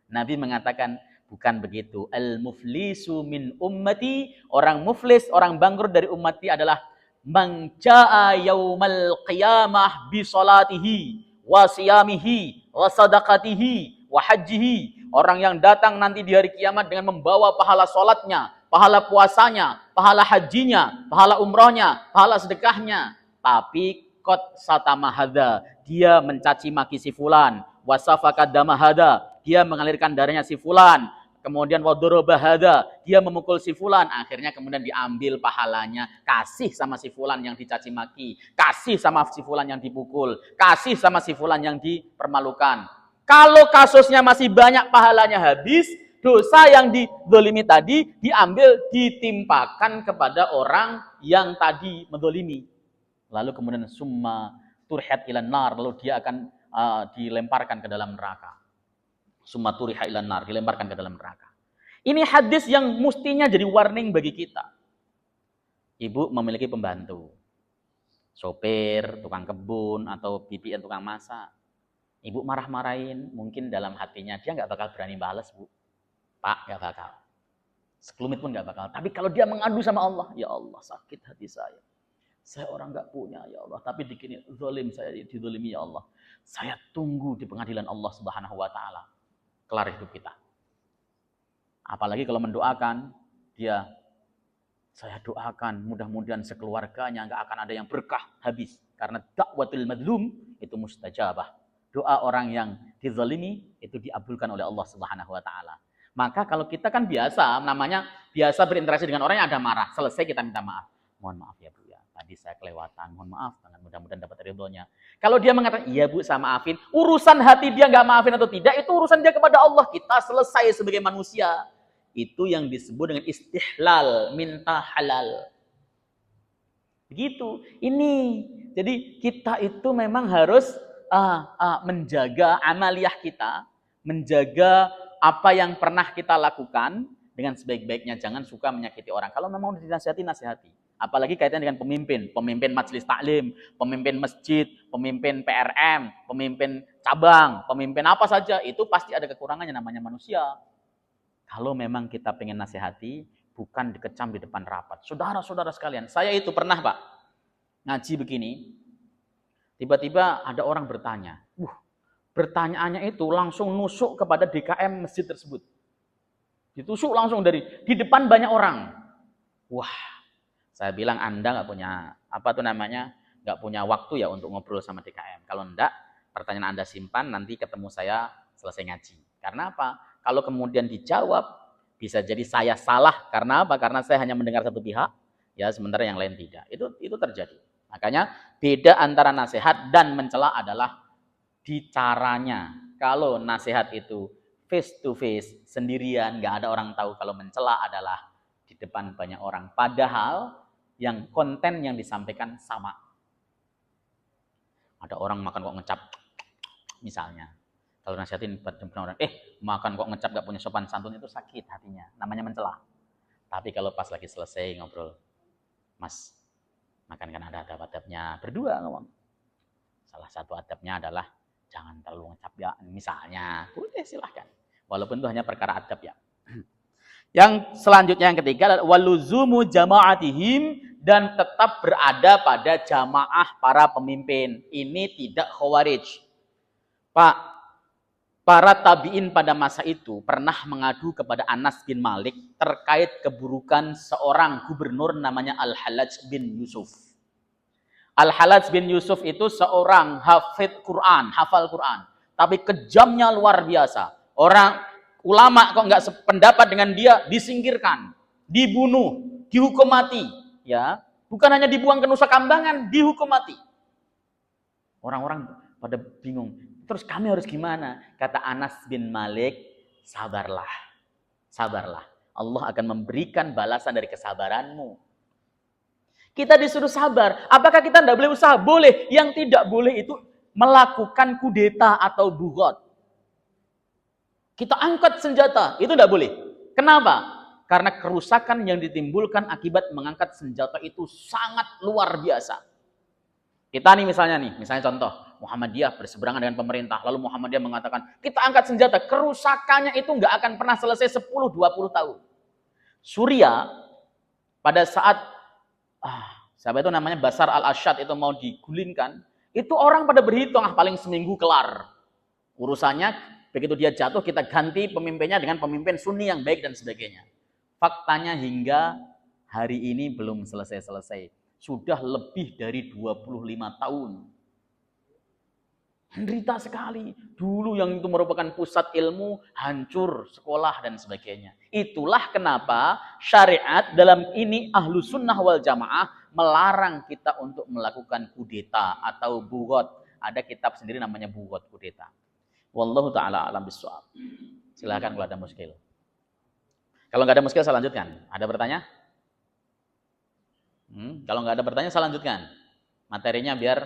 Nabi mengatakan, bukan begitu. Al-muflisu min ummati, orang muflis, orang bangkrut dari ummati adalah man jaa yaumal qiyamah bi salatihi wa siyamihi wa sadaqatihi wa hajjihi. Orang yang datang nanti di hari kiamat dengan membawa pahala salatnya, pahala puasanya, pahala hajinya, pahala umrohnya, pahala sedekahnya. Tapi qad satama hadza, dia mencaci maki si fulan, wasafaka dama hadza, dia mengalirkan darahnya si fulan. Kemudian wadoroba hadza, dia memukul si fulan, akhirnya kemudian diambil pahalanya, kasih sama si fulan yang dicaci maki, kasih sama si fulan yang dipukul, kasih sama si fulan yang dipermalukan. Kalau kasusnya masih banyak, pahalanya habis, dosa yang dizolimi tadi diambil, ditimpakan kepada orang yang tadi menzolimi. Lalu kemudian summa turhat ilan nar, lalu dia akan dilemparkan ke dalam neraka. Summa turiha ilan nar, dilemparkan ke dalam neraka. Ini hadis yang mestinya jadi warning bagi kita. Ibu memiliki pembantu, sopir, tukang kebun, atau bibi tukang masak. Ibu marah-marahin, mungkin dalam hatinya dia nggak bakal berani balas, Bu. Pak, nggak bakal. Sekelumit pun nggak bakal. Tapi kalau dia mengadu sama Allah, ya Allah sakit hati saya. Saya orang nggak punya, ya Allah. Tapi dikini zalim, saya dizalimi, ya Allah. Saya tunggu di pengadilan Allah Subhanahu wa taala. Kelar hidup kita. Apalagi kalau mendoakan, dia, saya doakan mudah-mudahan sekeluarganya nggak akan ada yang berkah habis. Karena dakwatul madlum itu mustajabah. Doa orang yang dizalimi itu diabulkan oleh Allah Subhanahu wa taala. Maka kalau kita kan biasa, namanya biasa berinteraksi dengan orang yang ada marah, selesai kita minta maaf. Mohon maaf ya Bu ya, tadi saya kelewatan, mohon maaf, mudah-mudahan dapat ridhonya. Kalau dia mengatakan, iya Bu saya maafin, urusan hati dia nggak maafin atau tidak, itu urusan dia kepada Allah. Kita selesai sebagai manusia. Itu yang disebut dengan istihlal, minta halal. Begitu. Ini, jadi kita itu memang harus menjaga amaliyah kita, menjaga apa yang pernah kita lakukan dengan sebaik-baiknya. Jangan suka menyakiti orang. Kalau memang dinasihati, nasihati. Apalagi kaitannya dengan pemimpin majelis taklim, pemimpin masjid, pemimpin PRM, pemimpin cabang, pemimpin apa saja, itu pasti ada kekurangannya, namanya manusia. Kalau memang kita pengen nasihati, bukan dikecam di depan rapat. Saudara-saudara sekalian, saya itu pernah Pak, ngaji begini, tiba-tiba ada orang bertanya. Pertanyaannya itu langsung nusuk kepada DKM masjid tersebut. Ditusuk langsung di depan banyak orang. Wah, saya bilang Anda nggak punya nggak punya waktu ya untuk ngobrol sama DKM. Kalau enggak, pertanyaan Anda simpan, nanti ketemu saya selesai ngaji. Karena apa? Kalau kemudian dijawab, bisa jadi saya salah. Karena apa? Karena saya hanya mendengar satu pihak, ya sementara yang lain tidak. Itu terjadi. Makanya beda antara nasihat dan mencela adalah di caranya. Kalau nasihat itu face to face, sendirian, nggak ada orang tahu. Kalau mencela adalah di depan banyak orang. Padahal yang konten yang disampaikan sama. Ada orang makan kok ngecap, misalnya. Kalau nasihatin orang, makan kok ngecap gak punya sopan santun itu sakit hatinya, namanya mencela. Tapi kalau pas lagi selesai ngobrol, Mas, makan kan ada adab-adabnya, berdua ngomong. Salah satu adabnya adalah jangan terlalu ngecap ya, misalnya. Boleh silahkan. Walaupun itu hanya perkara adab ya. Yang selanjutnya yang ketiga adalah waluzumu jama'atihim, dan tetap berada pada jamaah para pemimpin. Ini tidak khawarij. Pak, para tabi'in pada masa itu pernah mengadu kepada Anas bin Malik terkait keburukan seorang gubernur namanya Al-Hallaj bin Yusuf. Al-Hallaj bin Yusuf itu seorang hafidh Quran, hafal Quran. Tapi kejamnya luar biasa. Orang ulama kok nggak sependapat dengan dia, disingkirkan, dibunuh, dihukum mati. Ya, bukan hanya dibuang ke Nusa Kambangan, dihukum mati. Orang-orang pada bingung. Terus kami harus gimana? Kata Anas bin Malik, sabarlah. Sabarlah. Allah akan memberikan balasan dari kesabaranmu. Kita disuruh sabar. Apakah kita tidak boleh usaha? Boleh. Yang tidak boleh itu melakukan kudeta atau bugot. Kita angkat senjata. Itu tidak boleh. Kenapa? Karena kerusakan yang ditimbulkan akibat mengangkat senjata itu sangat luar biasa. Kita misalnya contoh, Muhammadiyah berseberangan dengan pemerintah, lalu Muhammadiyah mengatakan, kita angkat senjata, kerusakannya itu nggak akan pernah selesai 10-20 tahun. Suriah, pada saat siapa itu namanya Bashar al-Assad itu mau digulingkan, itu orang pada berhitung, paling seminggu kelar. Urusannya, begitu dia jatuh, kita ganti pemimpinnya dengan pemimpin Sunni yang baik dan sebagainya. Faktanya hingga hari ini belum selesai-selesai. Sudah lebih dari 25 tahun. Menderita sekali. Dulu yang itu merupakan pusat ilmu, hancur sekolah dan sebagainya. Itulah kenapa syariat dalam ini ahlu sunnah wal jamaah melarang kita untuk melakukan kudeta atau bugot. Ada kitab sendiri namanya bugot kudeta. Wallahu ta'ala alam bisawab. Silakan kalau ada muskil. Kalau nggak ada muskil saya lanjutkan. Ada bertanya? Kalau nggak ada bertanya saya lanjutkan. Materinya biar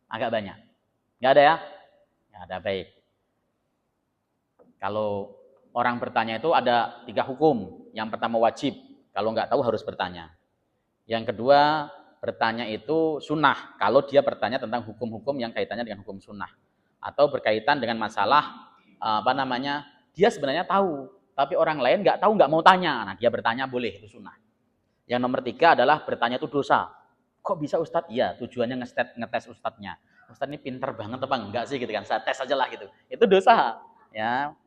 agak banyak. Nggak ada ya? Nggak ada, baik. Kalau orang bertanya itu ada 3 hukum. Yang pertama wajib. Kalau nggak tahu harus bertanya. Yang kedua, bertanya itu sunnah. Kalau dia bertanya tentang hukum-hukum yang kaitannya dengan hukum sunnah. Atau berkaitan dengan masalah, dia sebenarnya tahu. Tapi orang lain nggak tahu, nggak mau tanya. Nah, dia bertanya boleh, itu sunnah. Yang nomor 3 adalah bertanya itu dosa. Kok bisa Ustadz? Iya, tujuannya ngetes Ustadznya. Ustadz ini pinter banget apa enggak sih gitu kan? Saya tes aja lah gitu. Itu dosa. Ya.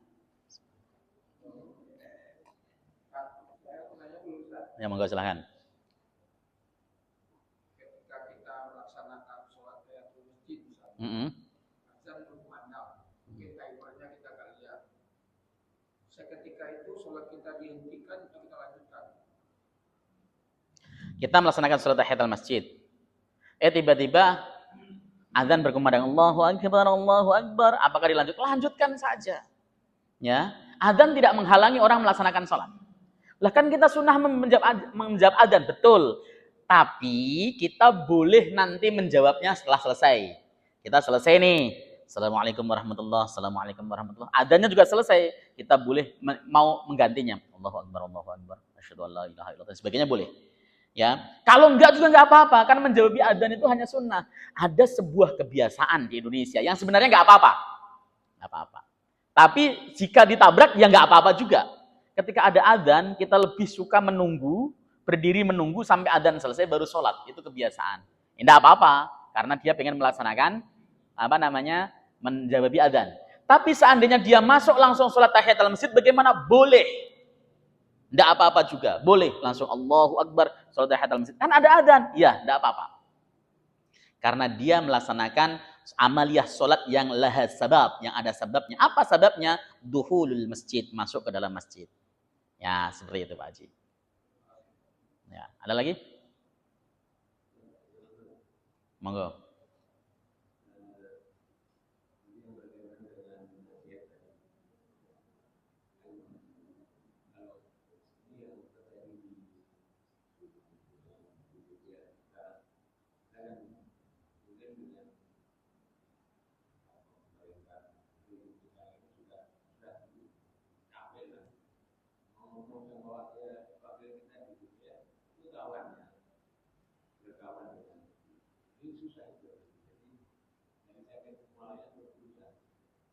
Ya, monggo silahkan. Ketika kita melaksanakan sholat tahiyatul masjid misalnya, azan berkumandang, mungkin timernya kita nggak lihat. Seketika itu sholat kita dihentikan atau kita lanjutkan? Kita melaksanakan sholat tahiyatul masjid. Tiba-tiba azan berkumandang, Allahu Akbar, Allahu Akbar. Apakah dilanjutkan? Lanjutkan saja. Ya, azan tidak menghalangi orang melaksanakan sholat. Lah kan kita sunnah menjawab azan, betul. Tapi kita boleh nanti menjawabnya setelah selesai. Kita selesai nih. Assalamualaikum warahmatullahi wabarakatuh. Assalamualaikum warahmatullahi wabarakatuh. Azannya juga selesai. Kita boleh mau menggantinya. Allahu Akbar, Allahu Akbar. Asyhadu an la ilaha illallah. Sebagainya boleh. Ya, kalau enggak juga enggak apa-apa, karena menjawab adzan itu hanya sunnah. Ada sebuah kebiasaan di Indonesia yang sebenarnya enggak apa-apa. Enggak apa-apa. Tapi jika ditabrak ya enggak apa-apa juga. Ketika ada adzan, kita lebih suka menunggu, berdiri menunggu sampai adzan selesai baru sholat. Itu kebiasaan. Enggak apa-apa, karena dia pengen melaksanakan menjawab adzan. Tapi seandainya dia masuk langsung sholat tahiyatul masjid, bagaimana? Boleh. Tidak apa-apa juga, boleh langsung Allahu Akbar, sholat tahiyatul masjid. Kan ada adzan, ya, tidak apa-apa. Karena dia melaksanakan amaliyah sholat yang laha sabab, yang ada sababnya. Apa sababnya? Duhulul masjid, masuk ke dalam masjid. Ya, seperti itu Pak Haji. Ya, ada lagi? Monggo.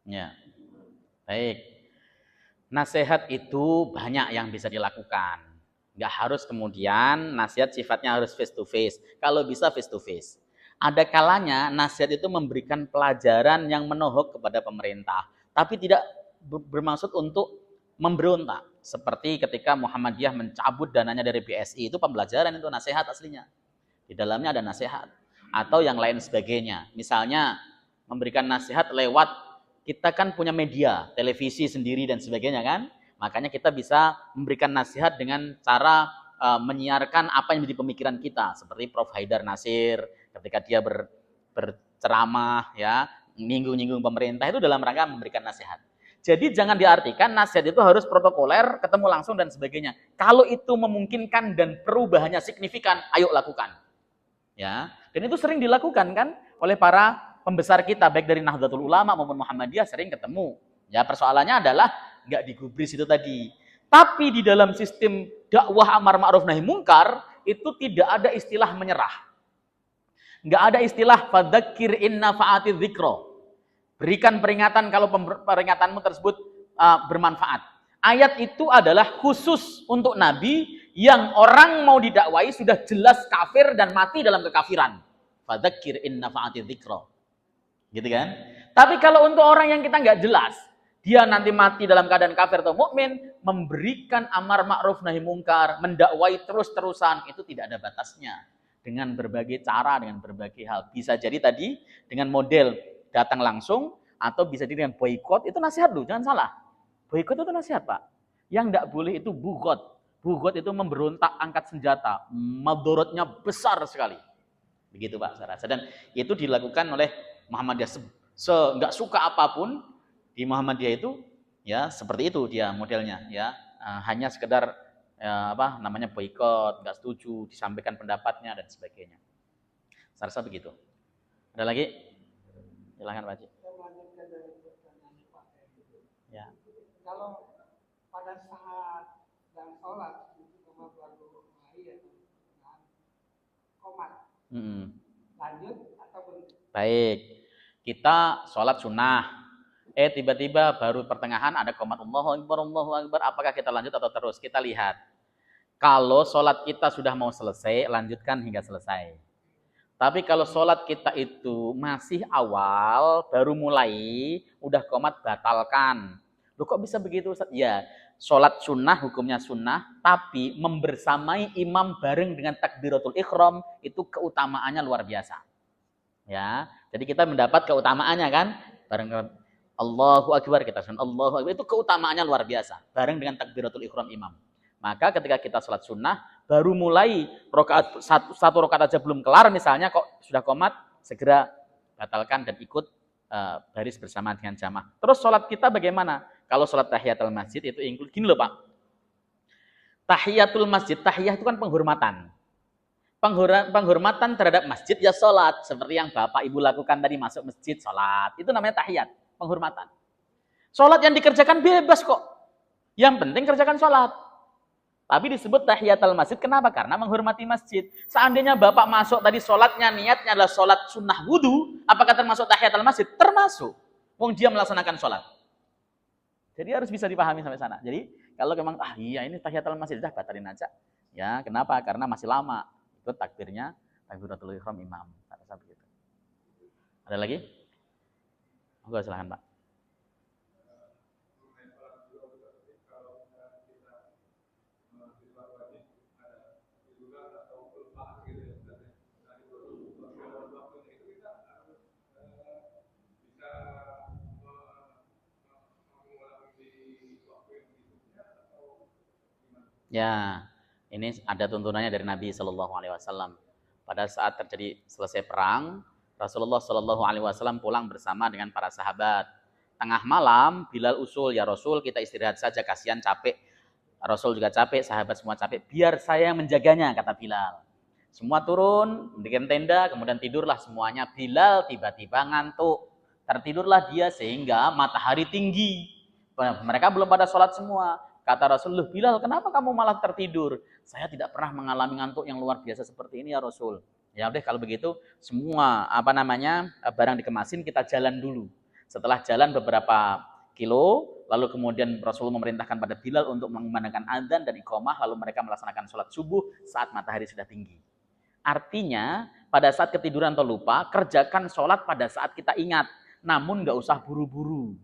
Ya, baik. Nasihat itu banyak yang bisa dilakukan. Nggak harus kemudian nasihat sifatnya harus face to face. Kalau bisa face to face. Ada kalanya nasihat itu memberikan pelajaran yang menohok kepada pemerintah, tapi tidak bermaksud untuk memberontak. Seperti ketika Muhammadiyah mencabut dananya dari BSI, itu pembelajaran, itu nasihat aslinya. Di dalamnya ada nasihat. Atau yang lain sebagainya. Misalnya memberikan nasihat lewat, kita kan punya media, televisi sendiri dan sebagainya kan. Makanya kita bisa memberikan nasihat dengan cara menyiarkan apa yang menjadi pemikiran kita. Seperti Prof. Haidar Nasir ketika dia berceramah, ya, nyinggung-nyinggung pemerintah, itu dalam rangka memberikan nasihat. Jadi jangan diartikan nasihat itu harus protokoler, ketemu langsung dan sebagainya. Kalau itu memungkinkan dan perubahannya signifikan, ayo lakukan. Ya, dan itu sering dilakukan kan oleh para pembesar kita, baik dari Nahdlatul Ulama maupun Muhammadiyah, sering ketemu. Ya, persoalannya adalah nggak digubris itu tadi. Tapi di dalam sistem dakwah amar ma'ruf nahi mungkar itu tidak ada istilah menyerah. Nggak ada istilah fadzakir inna fa'ati dzikra. Berikan peringatan kalau peringatanmu tersebut bermanfaat. Ayat itu adalah khusus untuk Nabi yang orang mau didakwai sudah jelas kafir dan mati dalam kekafiran. Fadzakir inna fa'ati dzikra. Gitu kan? Tapi kalau untuk orang yang kita nggak jelas, dia nanti mati dalam keadaan kafir atau mukmin, memberikan amar ma'ruf nahi mungkar, mendakwai terus-terusan, itu tidak ada batasnya. Dengan berbagai cara, dengan berbagai hal. Bisa jadi tadi dengan model datang langsung, atau bisa jadi dengan boykot, itu nasihat loh, jangan salah. Boykot itu nasihat, Pak. Yang tidak boleh itu bugot. Bugot itu memberontak angkat senjata. Madorotnya besar sekali. Begitu Pak, saya rasa. Dan itu dilakukan oleh Muhammadiyah. Nggak suka apapun di Muhammadiyah itu, ya seperti itu dia modelnya. Ya hanya sekedar namanya boykot, nggak setuju, disampaikan pendapatnya dan sebagainya. Saya rasa begitu. Ada lagi? Silakan Pak Haji. Ya. Kalau pada saat dan sholat itu cuma baru mulai dengan komat. Lanjut atau berhenti? Baik. Kita sholat sunnah. Tiba-tiba baru pertengahan ada komat Allahu Akbar. Apakah kita lanjut atau terus? Kita lihat. Kalau sholat kita sudah mau selesai, lanjutkan hingga selesai. Tapi kalau sholat kita itu masih awal, baru mulai, udah komat, batalkan. Loh kok bisa begitu Ustaz? Ya, sholat sunnah, hukumnya sunnah, tapi membersamai imam bareng dengan takbiratul ikhram, itu keutamaannya luar biasa. Ya, jadi kita mendapat keutamaannya kan, bareng Allahu Akbar, kita sunat Allahu Akbar, itu keutamaannya luar biasa, bareng dengan takbiratul ikhram imam. Maka ketika kita sholat sunnah, baru mulai rokaat satu rokaat aja belum kelar misalnya, kok sudah komat, segera batalkan dan ikut baris bersama dengan jamaah. Terus sholat kita bagaimana? Kalau sholat tahiyatul masjid itu include gini loh Pak. Tahiyatul masjid, tahiyah itu kan penghormatan. Penghormatan terhadap masjid ya sholat. Seperti yang Bapak Ibu lakukan tadi, masuk masjid, sholat. Itu namanya tahiyat, penghormatan. Sholat yang dikerjakan bebas kok. Yang penting kerjakan sholat. Tapi disebut tahiyatul masjid, kenapa? Karena menghormati masjid. Seandainya Bapak masuk tadi sholatnya, niatnya adalah sholat sunnah wudu, apakah termasuk tahiyatul masjid? Termasuk. Wong dia melaksanakan sholat. Jadi harus bisa dipahami sampai sana. Jadi kalau memang, iya ini tahiyatul masjid, sudah batalin aja. Ya, kenapa? Karena masih lama. Ikut takbirnya, takbiratul ihram imam. Rasa begitu. Ada lagi? Oke, silakan Pak. Ya, ini ada tuntunannya dari Nabi Shallallahu Alaihi Wasallam. Pada saat terjadi selesai perang, Rasulullah Shallallahu Alaihi Wasallam pulang bersama dengan para sahabat. Tengah malam, Bilal usul, ya Rasul kita istirahat saja, kasihan capek. Rasul juga capek, sahabat semua capek. Biar saya yang menjaganya, kata Bilal. Semua turun, bikin tenda, kemudian tidurlah semuanya. Bilal tiba-tiba ngantuk. Tertidurlah dia sehingga matahari tinggi. Mereka belum pada sholat semua. Kata Rasulullah, Bilal, kenapa kamu malah tertidur? Saya tidak pernah mengalami ngantuk yang luar biasa seperti ini ya Rasul. Ya udah kalau begitu semua barang dikemasin kita jalan dulu. Setelah jalan beberapa kilo, lalu kemudian Rasulullah memerintahkan pada Bilal untuk mengumandangkan adzan dan iqamah, lalu mereka melaksanakan sholat subuh saat matahari sudah tinggi. Artinya, pada saat ketiduran atau lupa, kerjakan sholat pada saat kita ingat, namun nggak usah buru-buru.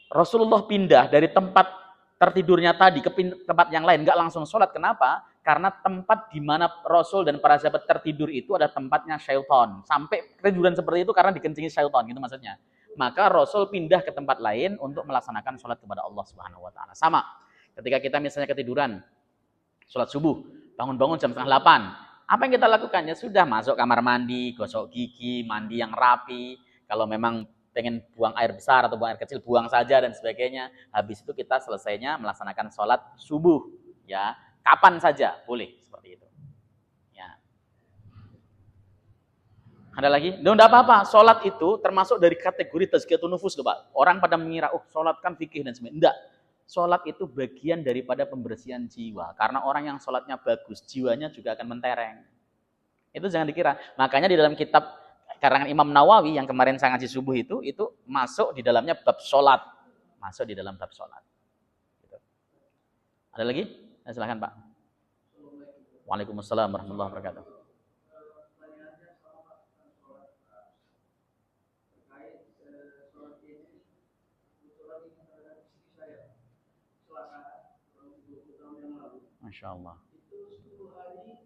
Rasulullah pindah dari tempat tertidurnya tadi ke tempat yang lain, nggak langsung sholat. Kenapa? Karena tempat di mana Rasul dan para sahabat tertidur itu ada tempatnya syaitan. Sampai ketiduran seperti itu karena dikencingi syaitan, gitu maksudnya. Maka Rasul pindah ke tempat lain untuk melaksanakan sholat kepada Allah Subhanahu Wa Taala. Sama, ketika kita misalnya ketiduran, sholat subuh, bangun-bangun jam 7:30, apa yang kita lakukan? Ya sudah, masuk kamar mandi, gosok gigi, mandi yang rapi. Kalau memang pengen buang air besar atau buang air kecil, buang saja dan sebagainya. Habis itu kita selesainya melaksanakan sholat subuh, ya kapan saja boleh seperti itu. Ya. Ada lagi? Tidak apa-apa. Sholat itu termasuk dari kategori tazkiyatun nufus, Pak. Orang pada mengira, sholat kan fikih dan sebagainya. Tidak. Sholat itu bagian daripada pembersihan jiwa. Karena orang yang sholatnya bagus, jiwanya juga akan mentereng. Itu jangan dikira. Makanya di dalam kitab karangan Imam Nawawi yang kemarin saya ngaji subuh itu masuk di dalamnya bab sholat. Masuk di dalam bab sholat. Gitu. Ada lagi? Ya, silakan Pak. Waalaikumsalam warahmatullahi wabarakatuh. Masya Allah. Itu 10 hari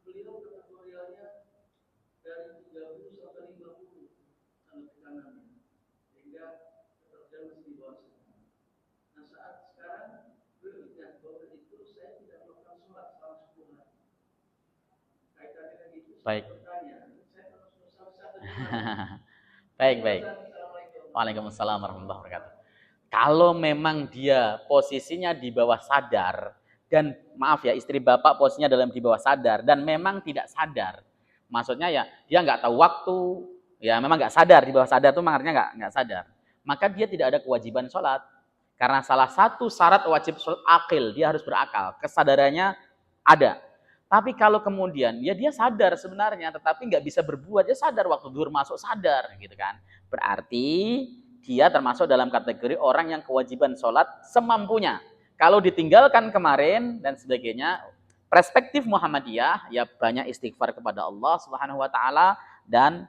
beliau kategorialnya dari 30 sampai 50 tanda tekanannya, sehingga keterjang masih di bawah sana. Nah saat sekarang beliau ingat bahwa itu saya tidak melakukan sholat selama 10 hari. Kaitan dengan itu saya bertanya, saya harus bersama-sama. Baik. Waalaikumsalam warahmatullahi wabarakatuh. Kalau memang dia posisinya di bawah sadar, dan maaf ya, istri bapak posisinya di bawah sadar dan memang tidak sadar, maksudnya ya dia nggak tahu waktu, ya memang nggak sadar, di bawah sadar itu artinya nggak sadar, maka dia tidak ada kewajiban sholat. Karena salah satu syarat wajib sholat akil, dia harus berakal, kesadarannya ada. Tapi kalau kemudian ya dia sadar sebenarnya, tetapi nggak bisa berbuat, dia sadar waktu zuhur masuk sadar, gitu kan? Berarti dia termasuk dalam kategori orang yang kewajiban sholat semampunya. Kalau ditinggalkan kemarin dan sebagainya, perspektif Muhammadiyah ya banyak istighfar kepada Allah Subhanahu Wa Taala dan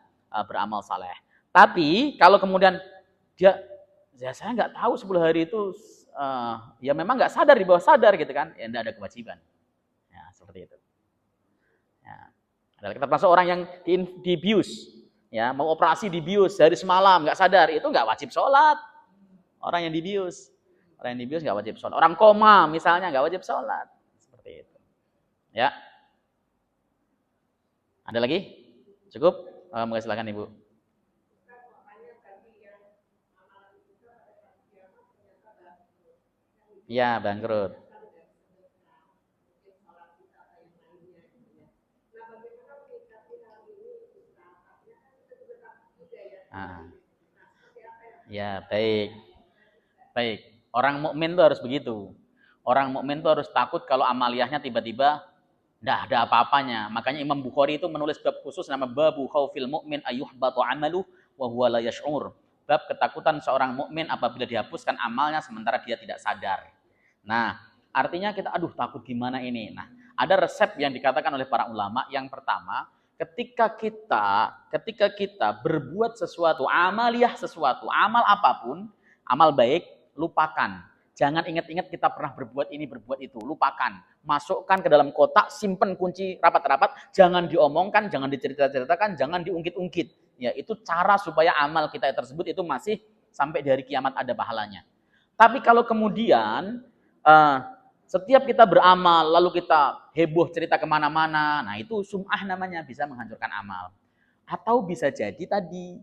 beramal saleh. Tapi kalau kemudian dia, ya saya nggak tahu 10 hari itu, ya memang nggak sadar, di bawah sadar gitu kan, ya tidak ada kewajiban. Ya seperti itu. Ya. Kita termasuk orang yang dibius, ya mau operasi dibius hari semalam nggak sadar, itu nggak wajib sholat. Orang yang dibius nggak wajib sholat. Orang koma misalnya nggak wajib sholat. Seperti itu. Ya. Ada lagi? Cukup? Monggo silakan Ibu. Ya, bangkrut. Ya, baik. Orang mukmin itu harus begitu. Orang mukmin itu harus takut kalau amaliyahnya tiba-tiba tidak ada apa-apanya. Makanya Imam Bukhari itu menulis bab khusus nama babu khaufil mu'min ayyuhbatu amalu wa huwa la yash'ur. Bab ketakutan seorang mukmin apabila dihapuskan amalnya sementara dia tidak sadar. Nah, artinya kita takut gimana ini. Nah, ada resep yang dikatakan oleh para ulama. Yang pertama, ketika kita berbuat sesuatu, amaliyah sesuatu, amal apapun, amal baik, lupakan. Jangan ingat-ingat kita pernah berbuat ini, berbuat itu. Lupakan. Masukkan ke dalam kotak, simpen kunci rapat-rapat. Jangan diomongkan, jangan dicerita-ceritakan, jangan diungkit-ungkit. Ya, itu cara supaya amal kita tersebut itu masih sampai di hari kiamat ada pahalanya. Tapi kalau kemudian setiap kita beramal, lalu kita heboh cerita kemana-mana, nah itu sum'ah namanya, bisa menghancurkan amal. Atau bisa jadi tadi,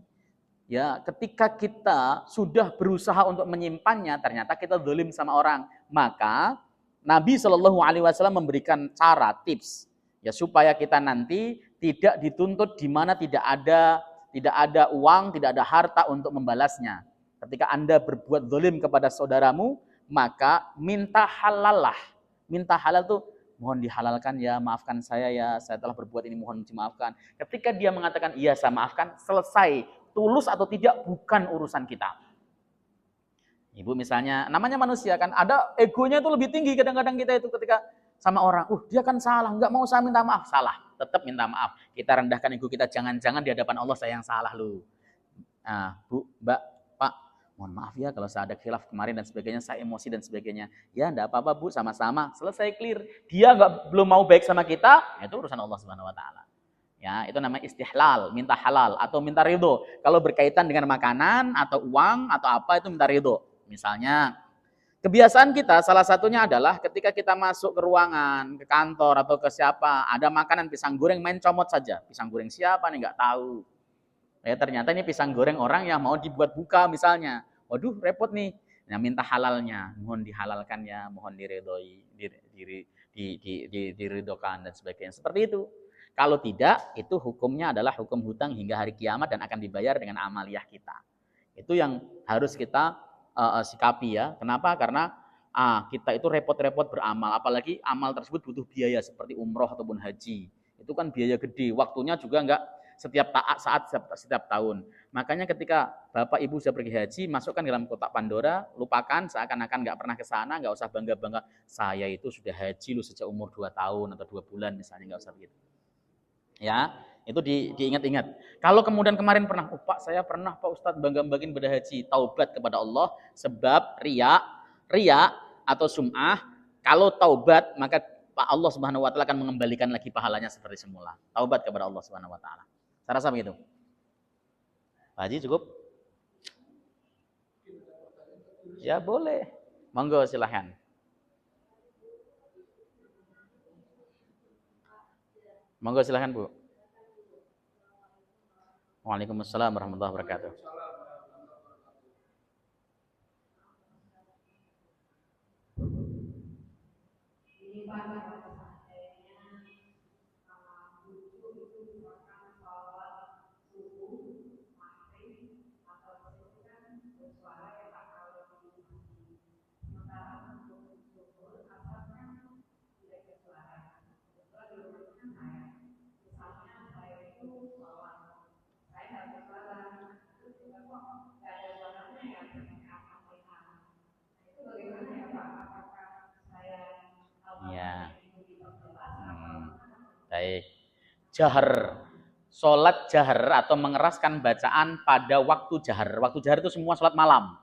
ya ketika kita sudah berusaha untuk menyimpannya, ternyata kita zalim sama orang, maka Nabi SAW memberikan cara, tips, ya supaya kita nanti tidak dituntut di mana tidak ada uang, tidak ada harta untuk membalasnya. Ketika Anda berbuat zalim kepada saudaramu, maka minta halal lah. Minta halal tuh, mohon dihalalkan ya, maafkan saya ya, saya telah berbuat ini, mohon dimaafkan. Ketika dia mengatakan iya saya maafkan, selesai tulus atau tidak bukan urusan kita. Ibu misalnya, namanya manusia kan, ada egonya itu lebih tinggi kadang-kadang kita itu ketika sama orang, dia kan salah, nggak mau saya minta maaf, salah, tetap minta maaf. Kita rendahkan ego kita, jangan-jangan di hadapan Allah saya yang salah loh. Nah, Bu, Mbak, Pak, mohon maaf ya kalau saya ada khilaf kemarin dan sebagainya, saya emosi dan sebagainya. Ya, enggak apa-apa Bu, sama-sama, selesai clear. Dia belum mau baik sama kita, itu urusan Allah Subhanahu wa taala. Ya, itu namanya istihlal, minta halal atau minta ridho. Kalau berkaitan dengan makanan atau uang atau apa itu minta ridho. Misalnya, kebiasaan kita salah satunya adalah ketika kita masuk ke ruangan, ke kantor atau ke siapa, ada makanan pisang goreng main comot saja. Pisang goreng siapa nih nggak tahu. Ya ternyata ini pisang goreng orang yang mau dibuat buka misalnya. Waduh, repot nih. Nah, minta halalnya, mohon dihalalkan ya, mohon diridhoi, diridhokan dan sebagainya. Seperti itu. Kalau tidak, itu hukumnya adalah hukum hutang hingga hari kiamat dan akan dibayar dengan amaliyah kita. Itu yang harus kita sikapi ya. Kenapa? Karena kita itu repot-repot beramal, apalagi amal tersebut butuh biaya seperti umroh ataupun haji. Itu kan biaya gede, waktunya juga enggak setiap tahun. Makanya ketika Bapak Ibu sudah pergi haji, masukkan dalam kotak Pandora, lupakan seakan-akan enggak pernah ke sana, enggak usah bangga-bangga. Saya itu sudah haji sejak umur 2 tahun atau 2 bulan misalnya, enggak usah begitu. Ya, itu diingat-ingat. Kalau kemudian kemarin pernah, Pak saya pernah Pak Ustadz bangga-banggain pada haji, taubat kepada Allah sebab riya atau sum'ah. Kalau taubat maka Pak Allah Subhanahu wa taala akan mengembalikan lagi pahalanya seperti semula. Taubat kepada Allah Subhanahu wa taala. Saya rasa begitu. Pak Haji cukup? Ya boleh. Monggo silahkan. Monggo silahkan Bu. Waalaikumsalam warahmatullahi wabarakatuh. Ya. Baik. Jahar. Sholat jahar atau mengeraskan bacaan pada waktu jahar. Waktu jahar itu semua sholat malam.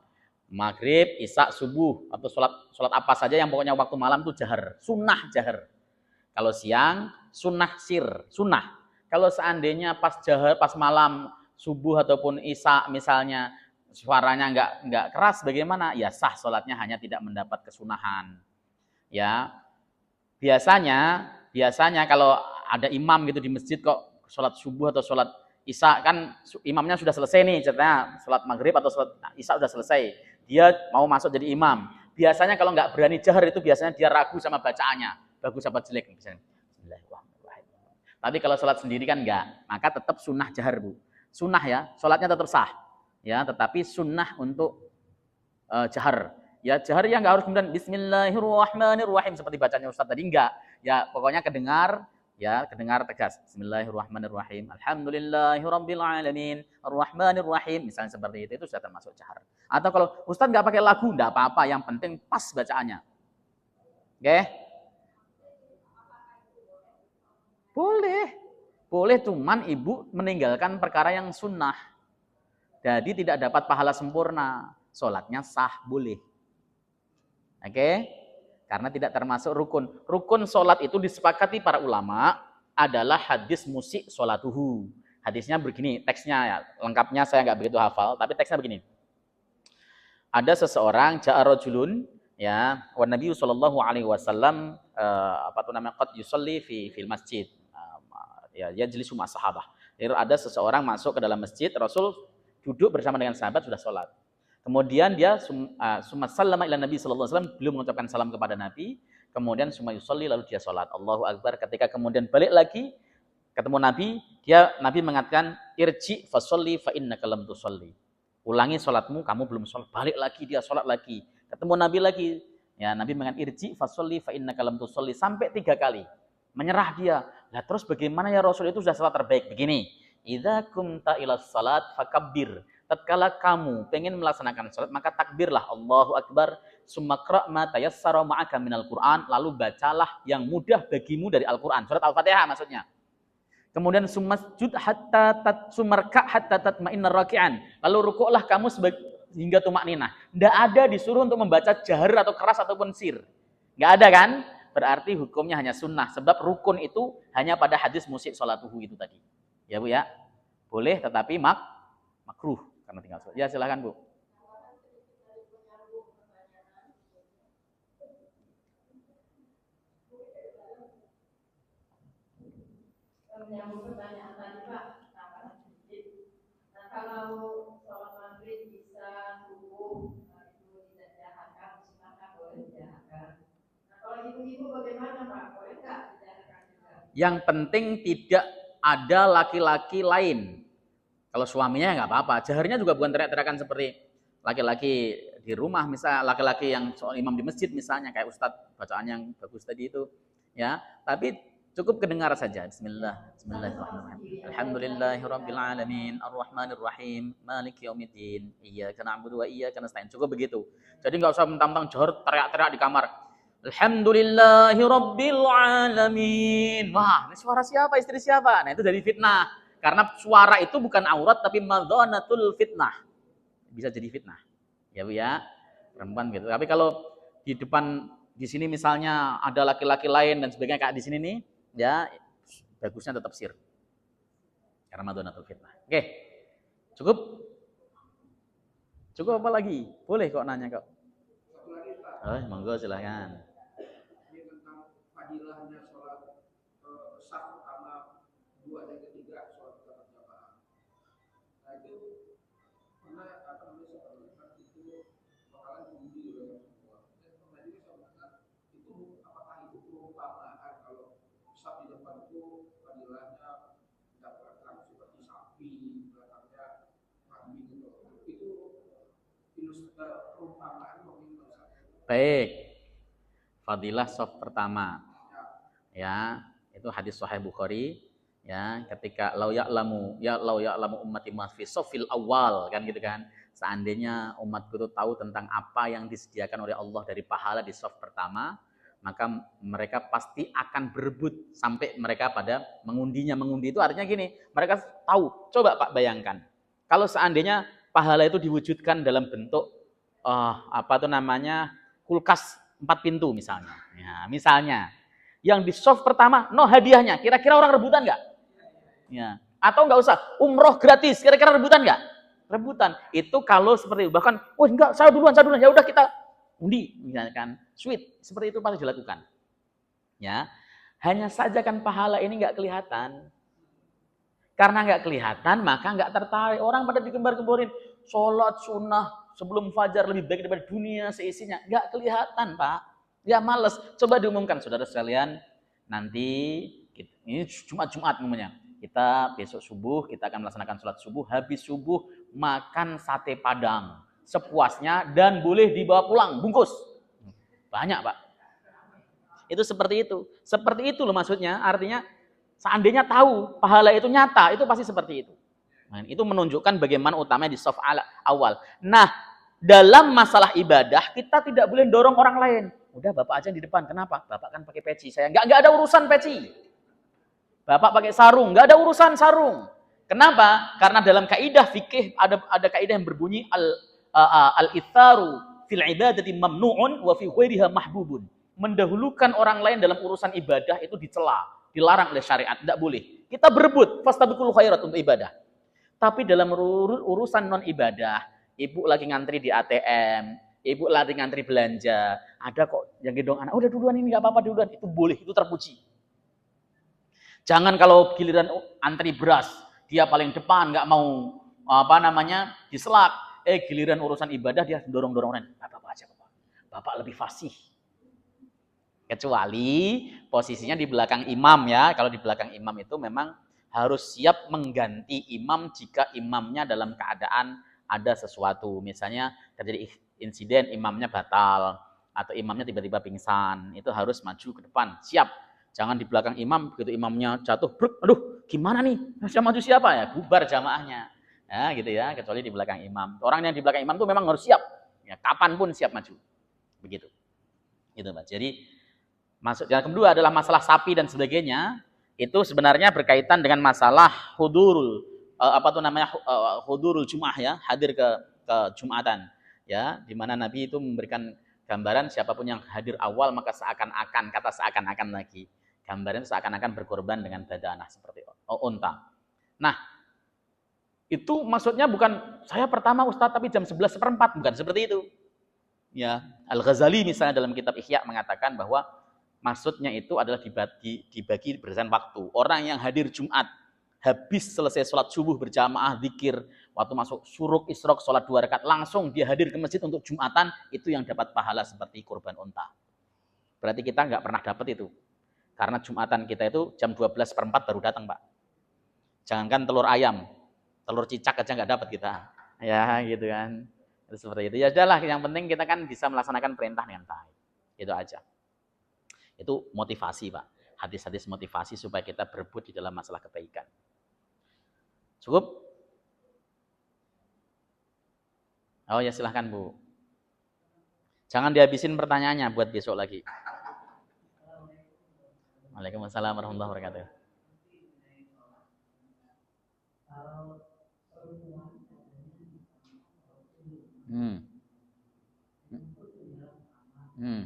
Maghrib, isya, subuh, atau sholat apa saja yang pokoknya waktu malam itu jahar. Sunnah jahar. Kalau siang, sunnah sir. Sunnah. Kalau seandainya pas jahar, pas malam, subuh ataupun isya misalnya, suaranya enggak keras, bagaimana? Ya sah sholatnya, hanya tidak mendapat kesunahan. Ya, biasanya kalau ada imam gitu di masjid kok sholat subuh atau sholat isya kan imamnya sudah selesai nih, ceritanya sholat maghrib atau sholat isya sudah selesai, dia mau masuk jadi imam. Biasanya kalau nggak berani jahar itu biasanya dia ragu sama bacaannya, bagus apa jelek misalnya. Tapi kalau sholat sendiri kan enggak, maka tetap sunnah jahar Bu. Sunnah ya, sholatnya tetap sah. Ya, tetapi sunnah untuk jahar. Ya jahar ya nggak harus kemudian Bismillahirrahmanirrahim seperti bacanya Ustaz tadi, enggak. Ya pokoknya kedengar tegas. Bismillahirrahmanirrahim. Alhamdulillahirabbil alamin. Arrahmanirrahim. Misalnya seperti itu sudah termasuk jahar. Atau kalau Ustaz nggak pakai lagu, enggak apa-apa, yang penting pas bacaannya. Oke? Boleh cuman ibu meninggalkan perkara yang sunnah. Jadi tidak dapat pahala sempurna. Sholatnya sah, boleh. Oke? Karena tidak termasuk rukun. Rukun sholat itu disepakati para ulama adalah hadis musik sholatuhu. Hadisnya begini, teksnya ya, lengkapnya saya nggak begitu hafal, tapi teksnya begini. Ada seseorang ja'a rajulun ya, wa Nabi sallallahu alaihi wasallam qad yusalli fil masjid. Ya yajlisu ma sahabah. Jadi ada seseorang masuk ke dalam masjid, Rasul duduk bersama dengan sahabat sudah sholat. Kemudian dia summa sallama ila Nabi sallallahu alaihi wasallam, belum mengucapkan salam kepada Nabi, kemudian summa yusolli, lalu dia sholat. Allahu akbar. Ketika kemudian balik lagi ketemu Nabi, Nabi mengatakan irji fasolli fa innaka lam tusolli. Ulangi sholatmu, kamu belum sholat. Balik lagi dia sholat lagi. Ketemu Nabi lagi. Ya, Nabi mengatakan irji fasolli fa innaka lam tusolli sampai 3 kali. Menyerah dia. Lah terus bagaimana ya Rasul, itu sudah sholat terbaik begini. Idza kumta ilas salat fakabbir. Tatkala kamu pengen melaksanakan salat, maka takbirlah Allahu Akbar, summa qra' ma tayassara ma'aka minal Qur'an, lalu bacalah yang mudah bagimu dari Al-Qur'an. Surat Al-Fatihah maksudnya. Kemudian sumasjud sumarka hatta tatma'inna raki'an. Lalu rukuklah kamu hingga tumakninah. Tidak ada disuruh untuk membaca jahar atau keras ataupun sir. Enggak ada kan? Berarti hukumnya hanya sunnah. Sebab rukun itu hanya pada hadis musik sholatuhu itu tadi. Ya Bu ya? Boleh tetapi makruh. Karena tinggal sholat. Ya silahkan Bu. Menyambung pertanyaan tadi Pak, nah kalau sholat maghrib bisa subuh, itu tidak dijahakan, maka boleh dijahakan. Nah kalau ibu-ibu bagaimana Pak, boleh nggak dijahakan juga? Yang penting tidak ada laki-laki lain. Kalau suaminya nggak apa-apa. Jaharnya juga bukan teriak-teriakan seperti laki-laki di rumah, misalnya laki-laki yang soal imam di masjid misalnya, kayak Ustadz bacaan yang bagus tadi itu, ya. Tapi cukup kedengar saja. Bismillahirrahmanirrahim. Alhamdulillahirabbil alamin, arrahmanirrahim, maliki yaumiddin, iyyaka na'budu wa iyyaka nasta'in. Cukup begitu. Jadi enggak usah mentang-mentang johor teriak-teriak di kamar. Alhamdulillahirabbil alamin. Wah, ini suara siapa? Istri siapa? Nah, itu dari fitnah. Karena suara itu bukan aurat tapi madhanatul fitnah. Bisa jadi fitnah. Ya Bu ya. Perempuan gitu. Tapi kalau di depan di sini misalnya ada laki-laki lain dan sebagainya kayak di sini nih, ya bagusnya tetap sir. Karena madhanatul fitnah. Oke. Cukup? Cukup apa lagi? Boleh kok nanya kok. Satu lagi Pak. Oh, monggo silahkan. Ini tentang fadilahnya sholat saf pertama, 2 dan ketiga sholat berjamaah. Nah itu karena apa namanya seperti itu bakalan diuji oleh semua. Dan kembali sebenarnya itu apakah itu perumpamaan kalau saf di depan itu fadilahnya dapatkan seperti sapi belakangnya kambing gitu. Itu perumpamaan mungkin Baik. Fadilah shaf pertama. Ya, itu hadis sahih Bukhari, ya, ketika lau ya'lamu ummati ma fi shafil awal, kan gitu kan. Seandainya umatku itu tahu tentang apa yang disediakan oleh Allah dari pahala di shaf pertama, maka mereka pasti akan berebut sampai mereka pada mengundinya. Mengundi itu artinya gini, mereka tahu. Coba Pak bayangkan, kalau seandainya pahala itu diwujudkan dalam bentuk kulkas 4 pintu misalnya. Ya, misalnya yang di soft pertama no hadiahnya, kira-kira orang rebutan nggak? Ya. Atau nggak usah umroh gratis, kira-kira rebutan nggak? Rebutan. Itu kalau seperti itu. Bahkan, oh enggak, saya duluan. Ya udah kita undi, misalkan sweet, seperti itu pasti dilakukan. Ya, hanya saja kan pahala ini nggak kelihatan. Karena nggak kelihatan, maka nggak tertarik. Orang pada digembar-gemborin, sholat sunnah sebelum fajar lebih baik daripada dunia seisinya. Nggak kelihatan, Pak. Ya males. Coba diumumkan, saudara sekalian. Nanti, ini Jumat namanya. Kita besok subuh, kita akan melaksanakan sholat subuh. Habis subuh, makan sate padang. Sepuasnya dan boleh dibawa pulang, bungkus. Banyak, Pak. Itu seperti itu. Seperti itu loh maksudnya. Artinya, seandainya tahu pahala itu nyata, itu pasti seperti itu. Nah, itu menunjukkan bagaimana utamanya di shaf awal. Nah, dalam masalah ibadah kita tidak boleh dorong orang lain. Udah Bapak aja di depan. Kenapa? Bapak kan pakai peci. Saya nggak ada urusan peci. Bapak pakai sarung, nggak ada urusan sarung. Kenapa? Karena dalam kaidah fikih ada kaidah yang berbunyi al-itharu fil ibadati mamnu'un wa fi ghairiha mahbubun. Mendahulukan orang lain dalam urusan ibadah itu dicela, dilarang oleh syariat, tidak boleh. Kita berebut, fastabiqul khairat untuk ibadah. Tapi dalam urusan non ibadah, ibu lagi ngantri di ATM, ibu lagi ngantri belanja, ada kok yang gendong anak, udah duluan ini nggak apa-apa duluan, itu boleh, itu terpuji. Jangan kalau giliran antri beras, dia paling depan nggak mau diselak. Giliran urusan ibadah dia dorong-dorong orang, apa aja bapak lebih fasih. Kecuali posisinya di belakang imam ya, kalau di belakang imam itu memang harus siap mengganti imam jika imamnya dalam keadaan ada sesuatu. Misalnya terjadi insiden imamnya batal atau imamnya tiba-tiba pingsan, itu harus maju ke depan, siap. Jangan di belakang imam, begitu imamnya jatuh, bruk, aduh gimana nih, yang maju siapa ya, bubar jamaahnya. Ya gitu ya, kecuali di belakang imam. Orang yang di belakang imam tuh memang harus siap, ya kapanpun siap maju. Begitu. Gitu Pak. Jadi masuk yang kedua adalah masalah sapi dan sebagainya. Itu sebenarnya berkaitan dengan masalah hudurul hudurul Jumat ya, hadir ke Jumatan ya, di mana Nabi itu memberikan gambaran siapapun yang hadir awal maka seakan-akan, kata seakan-akan lagi, gambaran seakan-akan berkorban dengan badanah seperti unta. Nah, itu maksudnya bukan saya pertama Ustadz tapi jam 11:04, bukan seperti itu. Ya, Al-Ghazali misalnya dalam kitab Ihya mengatakan bahwa maksudnya itu adalah dibagi berdasarkan waktu. Orang yang hadir Jumat habis selesai sholat subuh berjamaah, zikir, waktu masuk suruk, isrok, sholat 2 rakaat, langsung dia hadir ke masjid untuk Jumatan, itu yang dapat pahala seperti kurban unta. Berarti kita nggak pernah dapat itu. Karena Jumatan kita itu jam 12:04 baru datang, Pak. Jangankan telur ayam, telur cicak aja nggak dapat kita. Ya, gitu kan. Itu seperti itu. Ya udahlah, yang penting kita kan bisa melaksanakan perintah dengan baik. Itu aja. Itu motivasi, Pak. Hadis-hadis motivasi supaya kita berebut di dalam masalah kebaikan. Cukup? Oh ya silahkan Bu. Jangan dihabisin pertanyaannya buat besok lagi. Waalaikumsalam warahmatullahi wabarakatuh. Hmm. Hmm.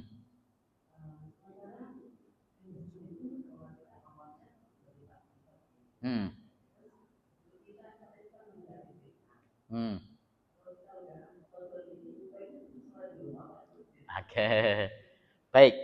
Hmm. Hmm. Oke. Baik.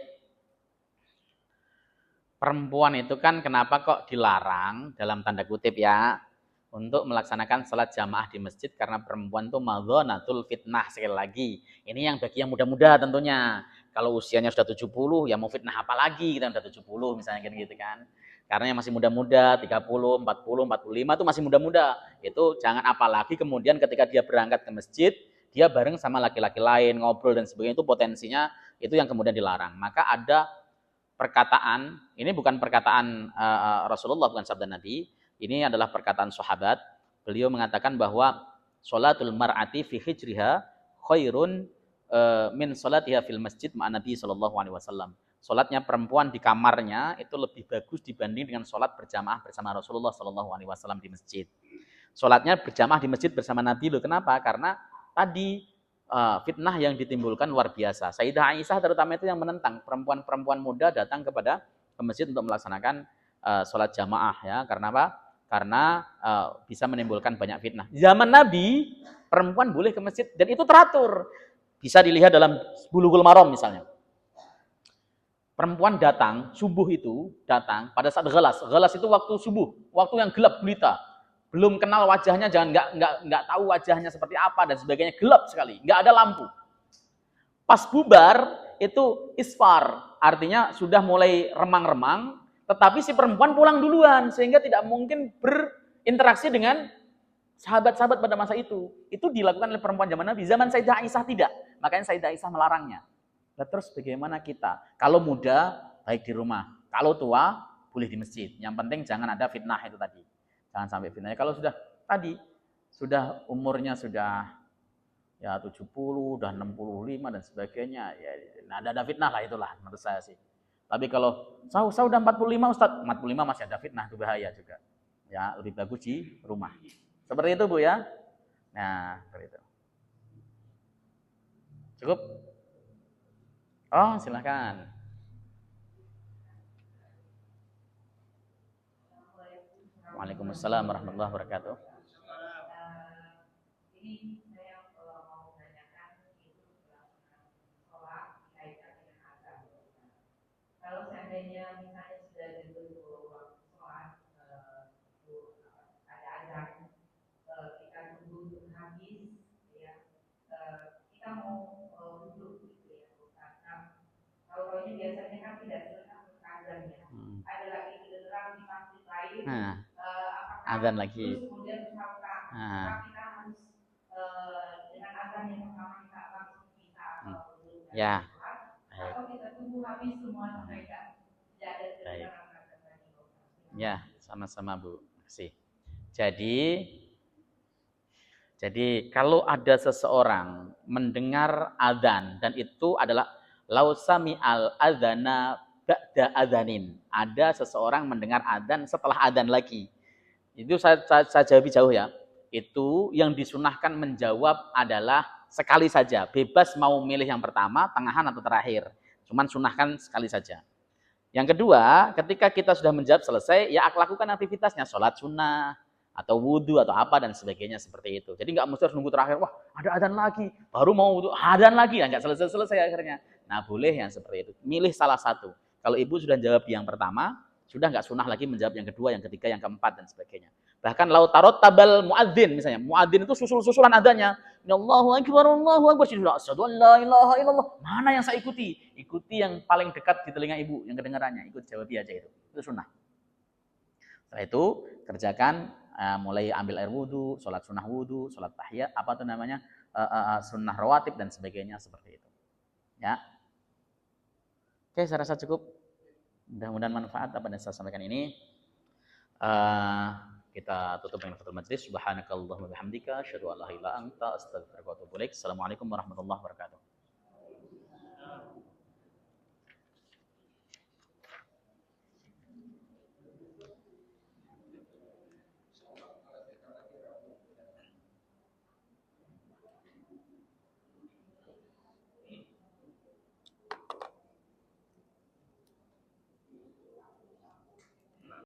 Perempuan itu kan kenapa kok dilarang dalam tanda kutip ya untuk melaksanakan salat jamaah di masjid, karena perempuan itu madhonatul fitnah. Sekali lagi, ini yang bagi yang muda-muda tentunya. Kalau usianya sudah 70 ya mau fitnah apa lagi, kita udah 70 misalnya gitu kan. Karena yang masih muda-muda 30, 40, 45 itu masih muda-muda. Itu jangan, apalagi kemudian ketika dia berangkat ke masjid, dia bareng sama laki-laki lain, ngobrol dan sebagainya, itu potensinya itu yang kemudian dilarang. Maka ada perkataan, ini bukan perkataan Rasulullah, bukan sabda Nabi, ini adalah perkataan sahabat. Beliau mengatakan bahwa sholatul mar'ati fi hijriha khairun min sholatiha fil masjid ma'an Nabi sallallahu alaihi wasallam. Sholatnya perempuan di kamarnya itu lebih bagus dibanding dengan sholat berjamaah bersama Rasulullah sallallahu alaihi wasallam di masjid. Sholatnya berjamaah di masjid bersama Nabi loh. Kenapa? Karena tadi fitnah yang ditimbulkan luar biasa. Sayyidah Aisyah terutama itu yang menentang perempuan-perempuan muda datang ke masjid untuk melaksanakan sholat jamaah ya. Karena apa? Karena bisa menimbulkan banyak fitnah. Zaman Nabi perempuan boleh ke masjid dan itu teratur. Bisa dilihat dalam Bulughul Maram misalnya. Perempuan datang subuh itu datang pada saat Ghalas itu waktu subuh, waktu yang gelap gulita. Belum kenal wajahnya, jangan nggak tahu wajahnya seperti apa dan sebagainya, gelap sekali, nggak ada lampu. Pas bubar itu isfar, artinya sudah mulai remang-remang, tetapi si perempuan pulang duluan sehingga tidak mungkin berinteraksi dengan sahabat-sahabat pada masa itu. Itu dilakukan oleh perempuan zaman Nabi. Zaman Sayyidah Aisyah tidak, makanya Sayyidah Aisyah melarangnya. Nah, terus bagaimana kita? Kalau muda baik di rumah, kalau tua boleh di masjid. Yang penting jangan ada fitnah itu tadi. Jangan sampai fitnah. Kalau sudah tadi sudah umurnya sudah ya 70, udah 65 dan sebagainya, ya ada fitnah lah, itulah menurut saya sih. Tapi kalau saya udah 45 Ustaz, 45 masih ada fitnah, itu bahaya juga. Ya, lebih bagus di rumah. Seperti itu Bu ya. Nah, seperti itu. Cukup? Oh, silakan. Waalaikumsalam warahmatullahi wabarakatuh. Ini saya mau menanyakan itu sholat dikaitkan dengan azan. Kalau seandainya misalnya sudah ditentu waktu sholat, ada azan, kita tunggu habis, ya, kita mau duduk gitu ya, karena kalau ini biasanya kan tidak selesai azan ya. Ada lagi kedengeran di masjid lain, azan lagi. Terus kemudian misalkan kita harus dengan azan yang pertama kita langsung bisa ya. atau kita tunggu habis semua mereka tidak ada kedengaran Ya, sama-sama Bu. Makasih. Jadi kalau ada seseorang mendengar adzan dan itu adalah lausami al adzana ba'da adzanin. Ada seseorang mendengar adzan setelah adzan lagi. Itu saya jawab jauh ya. Itu yang disunahkan menjawab adalah sekali saja. Bebas mau milih yang pertama, tengahan atau terakhir. Cuman sunahkan sekali saja. Yang kedua, ketika kita sudah menjawab selesai, ya lakukan aktivitasnya, sholat sunnah, atau wudhu, atau apa, dan sebagainya seperti itu. Jadi nggak mesti harus nunggu terakhir, wah ada adzan lagi, baru mau wudhu, adzan lagi, ya nggak selesai-selesai akhirnya. Nah boleh yang seperti itu, milih salah satu. Kalau ibu sudah jawab yang pertama, sudah nggak sunnah lagi menjawab yang kedua, yang ketiga, yang keempat, dan sebagainya. Bahkan lau tarot tabal muadzin misalnya, muadzin itu susul-susulan adanya. Allahu akbar, Allahu akbar, asyhadu an la ilaha illallah. Mana yang saya ikuti? Ikuti yang paling dekat di telinga ibu, yang kedengarannya. Ikut jawab aja itu. Itu sunnah. Setelah itu kerjakan mulai ambil air wudu, sholat sunnah wudu, sholat tahiyat, apa tuh namanya, sunnah rawatib dan sebagainya seperti itu. Ya. Oke, saya rasa cukup. Mudah-mudahan manfaat apa yang saya sampaikan ini. Kita tutup dengan kafatul majlis. Subhanakallahumma bihamdika asyhadu an la ilaha illa anta astaghfiruka wa atubu ilaik. Assalamualaikum warahmatullahi wabarakatuh.